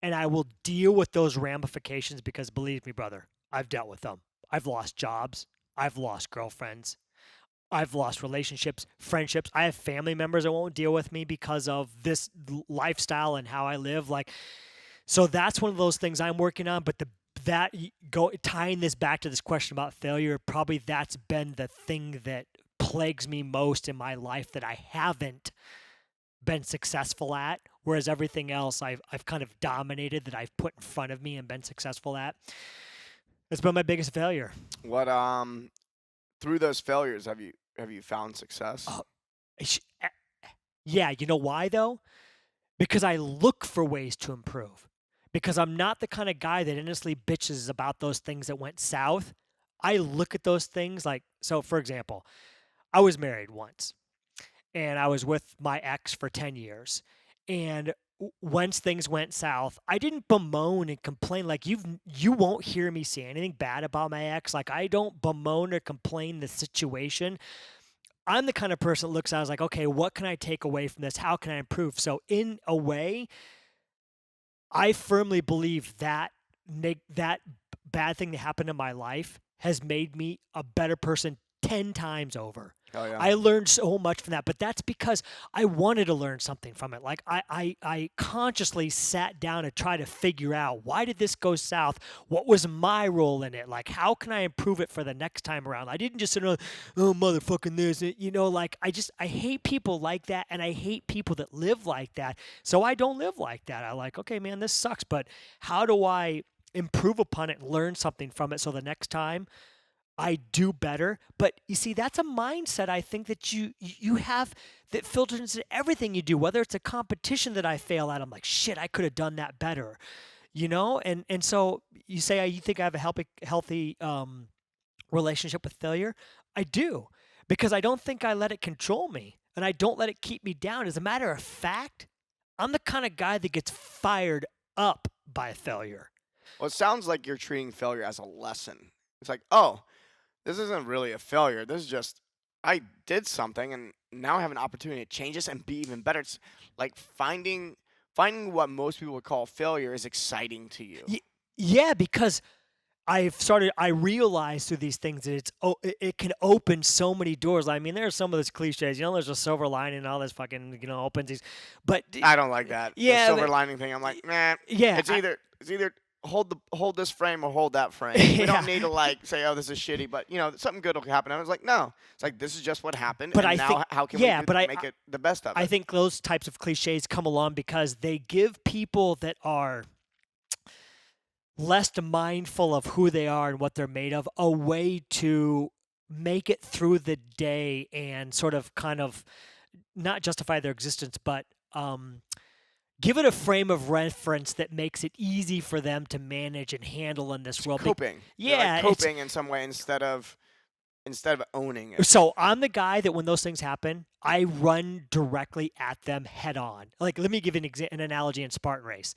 Speaker 2: and I will deal with those ramifications because, believe me, brother, I've dealt with them. I've lost jobs. I've lost girlfriends. I've lost relationships, friendships. I have family members that won't deal with me because of this lifestyle and how I live. So that's one of those things I'm working on. But tying this back to this question about failure, probably that's been the thing that plagues me most in my life that I haven't been successful at, whereas everything else I've kind of dominated, that I've put in front of me and been successful at. It's been my biggest failure.
Speaker 1: What through those failures have you found success?
Speaker 2: Yeah, you know why though? Because I look for ways to improve. Because I'm not the kind of guy that endlessly bitches about those things that went south. I look at those things so for example, I was married once and I was with my ex for 10 years. And once things went south, I didn't bemoan and complain. Like, you won't hear me say anything bad about my ex. Like, I don't bemoan or complain the situation. I'm the kind of person that looks at it as like, okay, what can I take away from this? How can I improve? So in a way, I firmly believe that that bad thing that happened in my life has made me a better person 10 times over.
Speaker 1: Oh, yeah.
Speaker 2: I learned so much from that, but that's because I wanted to learn something from it. Like I consciously sat down and tried to figure out, why did this go south? What was my role in it? Like, how can I improve it for the next time around? I didn't just sit around, oh, motherfucking this, like I hate people like that, and I hate people that live like that. So I don't live like that. I like, okay, man, this sucks, but how do I improve upon it and learn something from it so the next time I do better? But you see, that's a mindset I think that you have that filters into everything you do. Whether it's a competition that I fail at, I'm like, shit, I could have done that better, And so you say you think I have a healthy relationship with failure? I do, because I don't think I let it control me, and I don't let it keep me down. As a matter of fact, I'm the kind of guy that gets fired up by failure.
Speaker 1: Well, it sounds like you're treating failure as a lesson. It's like, oh, this isn't really a failure. This is just, I did something and now I have an opportunity to change this and be even better. It's like finding what most people would call failure is exciting to you.
Speaker 2: Yeah, because I realized through these things that it can open so many doors. I mean, there's some of those cliches, there's a silver lining and all this fucking, opens these, but
Speaker 1: I don't like that.
Speaker 2: Yeah,
Speaker 1: the silver lining thing. I'm like, man.
Speaker 2: Yeah,
Speaker 1: It's either hold this frame or hold that frame. We don't need to like say, oh, this is shitty, but something good will happen. I was like, no, it's like this is just what happened.
Speaker 2: But
Speaker 1: and
Speaker 2: I
Speaker 1: now
Speaker 2: think,
Speaker 1: how can
Speaker 2: yeah,
Speaker 1: we
Speaker 2: but
Speaker 1: make it the best of it?
Speaker 2: I think those types of cliches come along because they give people that are less mindful of who they are and what they're made of a way to make it through the day and sort of kind of not justify their existence, but give it a frame of reference that makes it easy for them to manage and handle in this world.
Speaker 1: Coping.
Speaker 2: Yeah,
Speaker 1: They're like coping in some way instead of owning it.
Speaker 2: So I'm the guy that when those things happen, I run directly at them head on. Like, let me give an analogy in Spartan Race.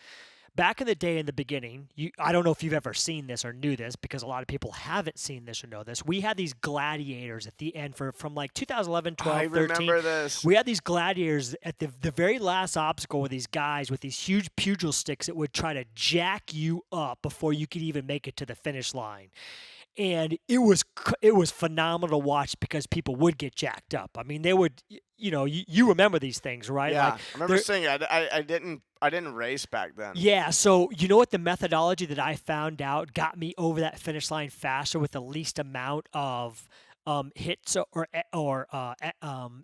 Speaker 2: Back in the day, in the beginning, I don't know if you've ever seen this or knew this, because a lot of people haven't seen this or know this. We had these gladiators at the end from like 2011, 12,
Speaker 1: I
Speaker 2: 13.
Speaker 1: remember this.
Speaker 2: We had these gladiators at the very last obstacle with these guys with these huge pugil sticks that would try to jack you up before you could even make it to the finish line. And it was phenomenal to watch because people would get jacked up. I mean, they would, you remember these things, right?
Speaker 1: Yeah,
Speaker 2: like,
Speaker 1: I remember seeing it. I didn't race back then.
Speaker 2: Yeah, so you know what the methodology that I found out got me over that finish line faster with the least amount of hits or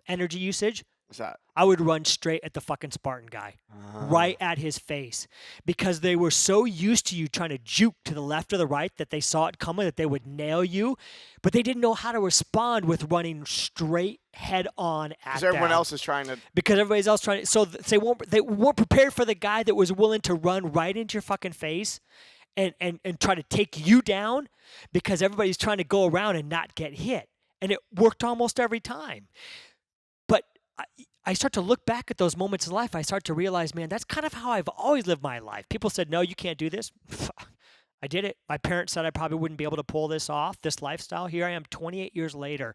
Speaker 2: energy usage?
Speaker 1: What's that?
Speaker 2: I would run straight at the fucking Spartan guy, right at his face, because they were so used to you trying to juke to the left or the right that they saw it coming, that they would nail you, but they didn't know how to respond with running straight head on at
Speaker 1: Because everyone
Speaker 2: them.
Speaker 1: else is trying to.
Speaker 2: Because everybody's else trying to. So they weren't prepared for the guy that was willing to run right into your fucking face and try to take you down, because everybody's trying to go around and not get hit. And it worked almost every time. But I start to look back at those moments in life. I start to realize, man, that's kind of how I've always lived my life. People said, no, you can't do this. I did it. My parents said I probably wouldn't be able to pull this off, this lifestyle. Here I am 28 years later,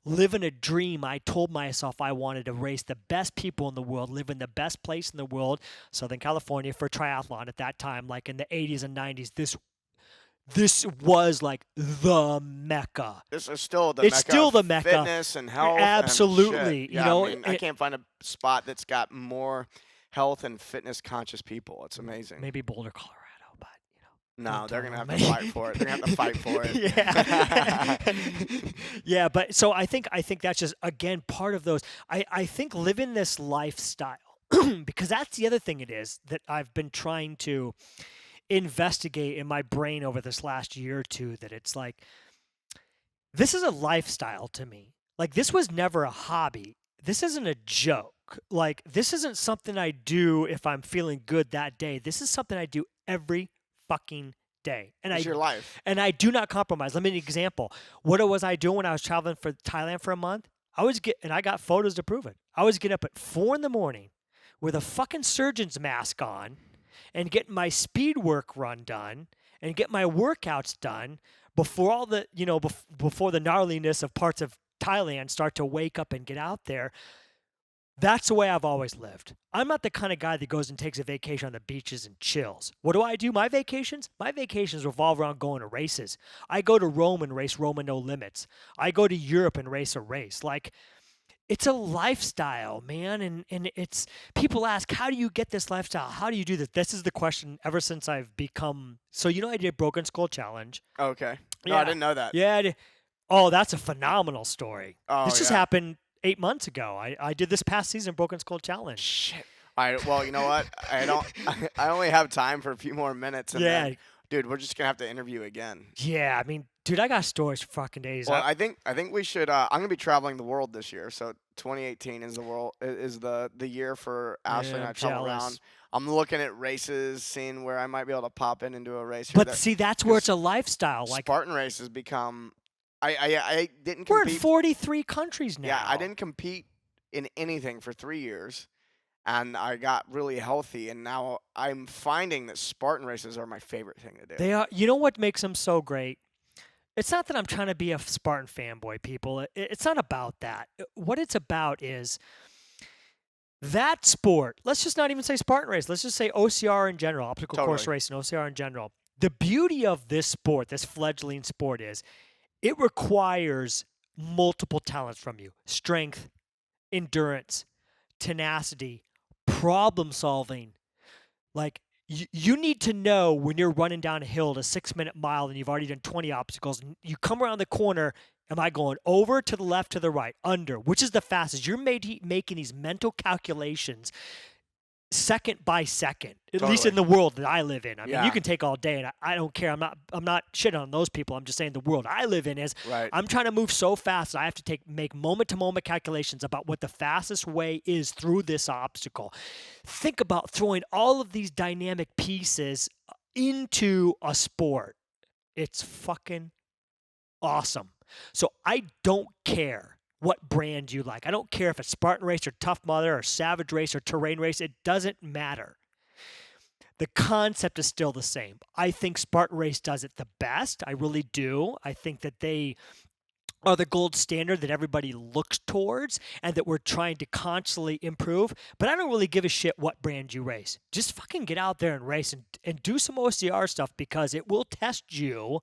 Speaker 2: living a dream. I told myself I wanted to race the best people in the world, live in the best place in the world, Southern California, for triathlon at that time, like in the 80s and 90s. This was like the Mecca.
Speaker 1: This is still the
Speaker 2: It's
Speaker 1: Mecca.
Speaker 2: Still
Speaker 1: of
Speaker 2: the Mecca.
Speaker 1: Fitness and health.
Speaker 2: Absolutely.
Speaker 1: And shit. Yeah, I mean, I can't find a spot that's got more health and fitness conscious people. It's amazing.
Speaker 2: Maybe Boulder, Colorado, but
Speaker 1: no, they're gonna have to fight for it. They're gonna have to fight for it.
Speaker 2: Yeah. Yeah, but so I think that's just, again, part of those. I think living this lifestyle, because that's the other thing it is that I've been trying to investigate in my brain over this last year or two, that it's like, this is a lifestyle to me. Like, this was never a hobby. This isn't a joke. Like, this isn't something I do if I'm feeling good that day. This is something I do every fucking day. And
Speaker 1: It's your life.
Speaker 2: And I do not compromise. Let me give you an example. What was I doing when I was traveling for Thailand for a month? And I got photos to prove it. I was getting up at 4 a.m. with a fucking surgeon's mask on and getting my speed work run done and get my workouts done before all the, before the gnarliness of parts of Thailand start to wake up and get out there. That's the way I've always lived. I'm not the kind of guy that goes and takes a vacation on the beaches and chills. What do? My vacations? My vacations revolve around going to races. I go to Rome and race Roma No Limits. I go to Europe and race a race. Like, it's a lifestyle, man. And it's, people ask, how do you get this lifestyle? How do you do this? This is the question ever since I've become, so I did Broken Skull Challenge.
Speaker 1: Okay. No, I didn't know that.
Speaker 2: Yeah. Oh, that's a phenomenal story.
Speaker 1: Oh,
Speaker 2: This just
Speaker 1: yeah.
Speaker 2: happened 8 months ago. I did this past season Broken Skull Challenge.
Speaker 1: Shit. All right. Well, you know what? I only have time for a few more minutes. And
Speaker 2: Yeah.
Speaker 1: then, dude, we're just gonna have to interview again.
Speaker 2: Yeah, I mean, dude, I got stories for fucking days.
Speaker 1: Well, I think we should. I'm gonna be traveling the world this year, so 2018 is the year for Ashley and
Speaker 2: Yeah,
Speaker 1: I travel
Speaker 2: jealous.
Speaker 1: around. I'm looking at races, seeing where I might be able to pop in and do a race. Here
Speaker 2: But
Speaker 1: that-
Speaker 2: see, that's where
Speaker 1: 'cause
Speaker 2: it's a lifestyle. Like,
Speaker 1: Spartan Race has become. I didn't
Speaker 2: we're in
Speaker 1: compete.
Speaker 2: 43 countries now.
Speaker 1: Yeah, I didn't compete in anything for 3 years, and I got really healthy, and now I'm finding that Spartan races are my favorite thing to do.
Speaker 2: They are. You know what makes them so great? It's not that I'm trying to be a Spartan fanboy, people. It's not about that. What it's about is that sport. Let's just not even say Spartan race. Let's just say OCR in general, obstacle course
Speaker 1: Totally.
Speaker 2: race and OCR in general. The beauty of this sport, this fledgling sport, is it requires multiple talents from you: strength, endurance, tenacity, problem solving. Like, you need to know when you're running down a hill at a 6-minute mile and you've already done 20 obstacles, and you come around the corner. Am I going over, to the left, to the right, under? Which is the fastest? You're making these mental calculations second by second, at least in the world that I live in. I mean,
Speaker 1: Yeah.
Speaker 2: you can take all day, and I don't care. I'm not shitting on those people. I'm just saying the world I live in is.
Speaker 1: Right.
Speaker 2: I'm trying to move so fast that I have to make moment-to-moment calculations about what the fastest way is through this obstacle. Think about throwing all of these dynamic pieces into a sport. It's fucking awesome. So I don't care what brand you like. I don't care if it's Spartan Race or Tough Mudder or Savage Race or Terrain Race. It doesn't matter. The concept is still the same. I think Spartan Race does it the best. I really do. I think that they are the gold standard that everybody looks towards and that we're trying to constantly improve. But I don't really give a shit what brand you race. Just fucking get out there and race and do some OCR stuff, because it will test you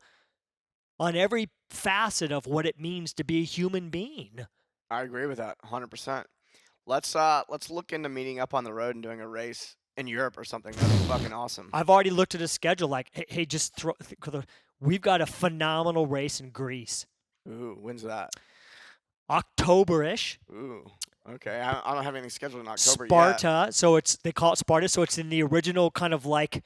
Speaker 2: on every facet of what it means to be a human being.
Speaker 1: I agree with that 100%. Let's look into meeting up on the road and doing a race in Europe or something. That'd be fucking awesome.
Speaker 2: I've already looked at a schedule. Like, hey, just we've got a phenomenal race in Greece,
Speaker 1: Ooh, when's that?
Speaker 2: October-ish.
Speaker 1: Ooh, okay. I don't have anything scheduled in October yet.
Speaker 2: Sparta. So they call it Sparta. So it's in the original kind of like,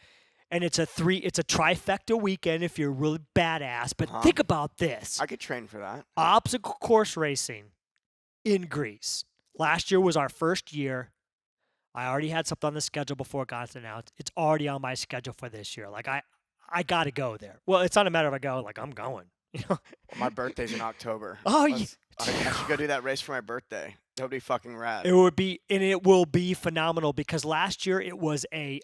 Speaker 2: and it's a trifecta weekend if you're really badass. But think about this:
Speaker 1: I could train for that.
Speaker 2: obstacle course racing in Greece. Last year was our first year. I already had something on the schedule before it got announced. It's already on my schedule for this year. Like, I got to go there. Well, it's not a matter of I go. Like, I'm going.
Speaker 1: Well, my birthday's in October.
Speaker 2: Oh,
Speaker 1: I should go do that race for my birthday. That would be fucking rad.
Speaker 2: It would be, and it will be phenomenal, because last year it was a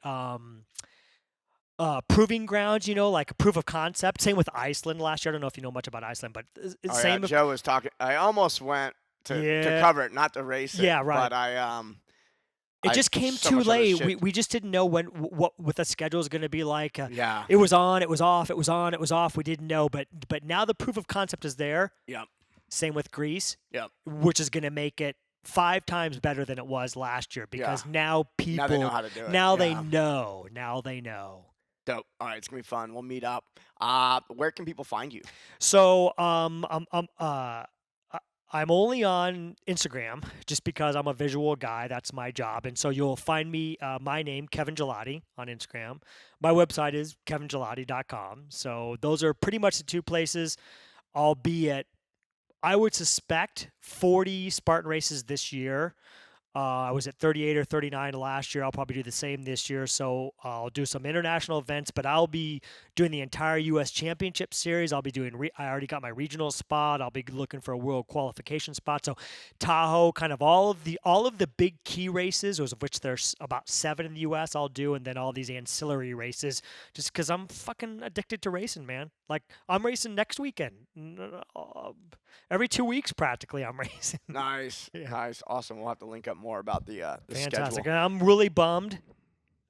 Speaker 2: proving grounds, like a proof of concept. Same with Iceland last year. I don't know if you know much about Iceland, but it's same.
Speaker 1: Joe was talking. I almost went to cover it, not to race it.
Speaker 2: Yeah, right.
Speaker 1: But
Speaker 2: it just came
Speaker 1: so
Speaker 2: too
Speaker 1: much other
Speaker 2: late.
Speaker 1: shit.
Speaker 2: We just didn't know what the schedule was going to be like.
Speaker 1: Yeah.
Speaker 2: It was on, it was off, it was on, it was off. We didn't know, but now the proof of concept is there.
Speaker 1: Yep.
Speaker 2: Same with Greece.
Speaker 1: Yep.
Speaker 2: Which is going to make it 5 times better than it was last year, because now people,
Speaker 1: Now they know how to do it.
Speaker 2: Now they
Speaker 1: Yeah.
Speaker 2: know. Now they know.
Speaker 1: Dope. All right, it's gonna be fun. We'll meet up. Where can people find you?
Speaker 2: So I'm only on Instagram just because I'm a visual guy. That's my job. And so you'll find me, my name, Kevin Gillotti, on Instagram. My website is kevingillotti.com. So those are pretty much the 2 places. I'll be at, I would suspect, 40 Spartan races this year. I was at 38 or 39 last year. I'll probably do the same this year. So I'll do some international events, but I'll be doing the entire U.S. Championship Series. I'll be doing, I already got my regional spot. I'll be looking for a world qualification spot. So Tahoe, kind of all of the big key races, of which there's about 7 in the U.S. I'll do, and then all these ancillary races, just because I'm fucking addicted to racing, man. Like, I'm racing next weekend. Every 2 weeks, practically, I'm racing.
Speaker 1: Nice,
Speaker 2: Yeah.
Speaker 1: nice, awesome. We'll have to link up more about the
Speaker 2: Fantastic.
Speaker 1: schedule.
Speaker 2: And I'm really bummed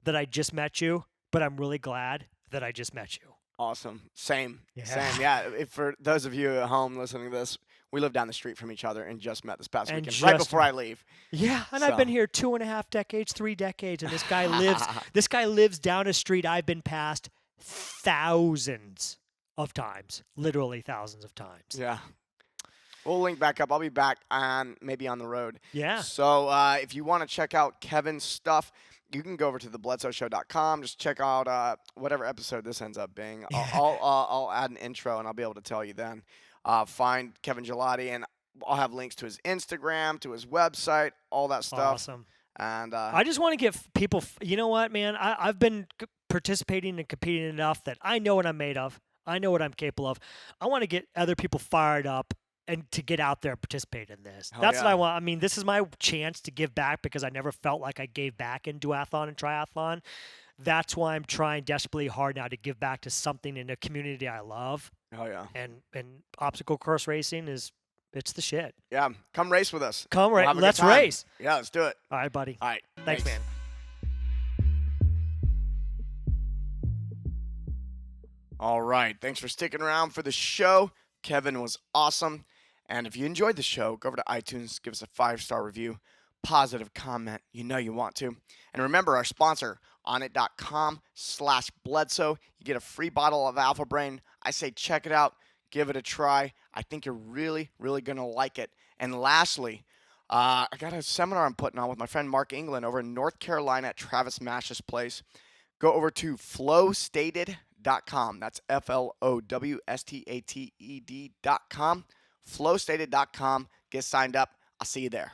Speaker 2: that I just met you, but I'm really glad that I just met you.
Speaker 1: Awesome. Same.
Speaker 2: Yeah.
Speaker 1: Same. Yeah. If for those of you at home listening to this, we live down the street from each other and just met this past
Speaker 2: And
Speaker 1: weekend, right
Speaker 2: just
Speaker 1: before I leave.
Speaker 2: Yeah, and I've been
Speaker 1: So.
Speaker 2: here 2.5 decades, 3 decades, and this guy lives down a street I've been past thousands of times, literally thousands of times.
Speaker 1: Yeah. We'll link back up. I'll be back on maybe on the road.
Speaker 2: Yeah.
Speaker 1: So if you want to check out Kevin's stuff, you can go over to thebledsoeshow.com. Just check out whatever episode this ends up being. I'll add an intro and I'll be able to tell you then. Find Kevin Gillotti, and I'll have links to his Instagram, to his website, all that stuff.
Speaker 2: Awesome.
Speaker 1: And
Speaker 2: I just want to get people. You know what, man? I've been participating and competing enough that I know what I'm made of. I know what I'm capable of. I want to get other people fired up and to get out there and participate in this.
Speaker 1: Hell
Speaker 2: That's
Speaker 1: yeah.
Speaker 2: what I want. I mean, this is my chance to give back because I never felt like I gave back in duathlon and triathlon. That's why I'm trying desperately hard now to give back to something in a community I love.
Speaker 1: Oh yeah.
Speaker 2: And obstacle course racing it's the shit.
Speaker 1: Yeah. Come race with us.
Speaker 2: Come
Speaker 1: We'll have a good
Speaker 2: let's
Speaker 1: time.
Speaker 2: race.
Speaker 1: Yeah, let's do it.
Speaker 2: All right, buddy.
Speaker 1: All right.
Speaker 2: Thanks, man.
Speaker 1: All right. Thanks for sticking around for the show. Kevin was awesome. And if you enjoyed the show, go over to iTunes, give us a 5-star review, positive comment. You know you want to. And remember our sponsor, onnit.com/Bledsoe. You get a free bottle of Alpha Brain. I say check it out. Give it a try. I think you're really, really going to like it. And lastly, I got a seminar I'm putting on with my friend Mark England over in North Carolina at Travis Mash's place. Go over to flowstated.com. That's FLOWSTATED.com. Flowstated.com. Get signed up. I'll see you there.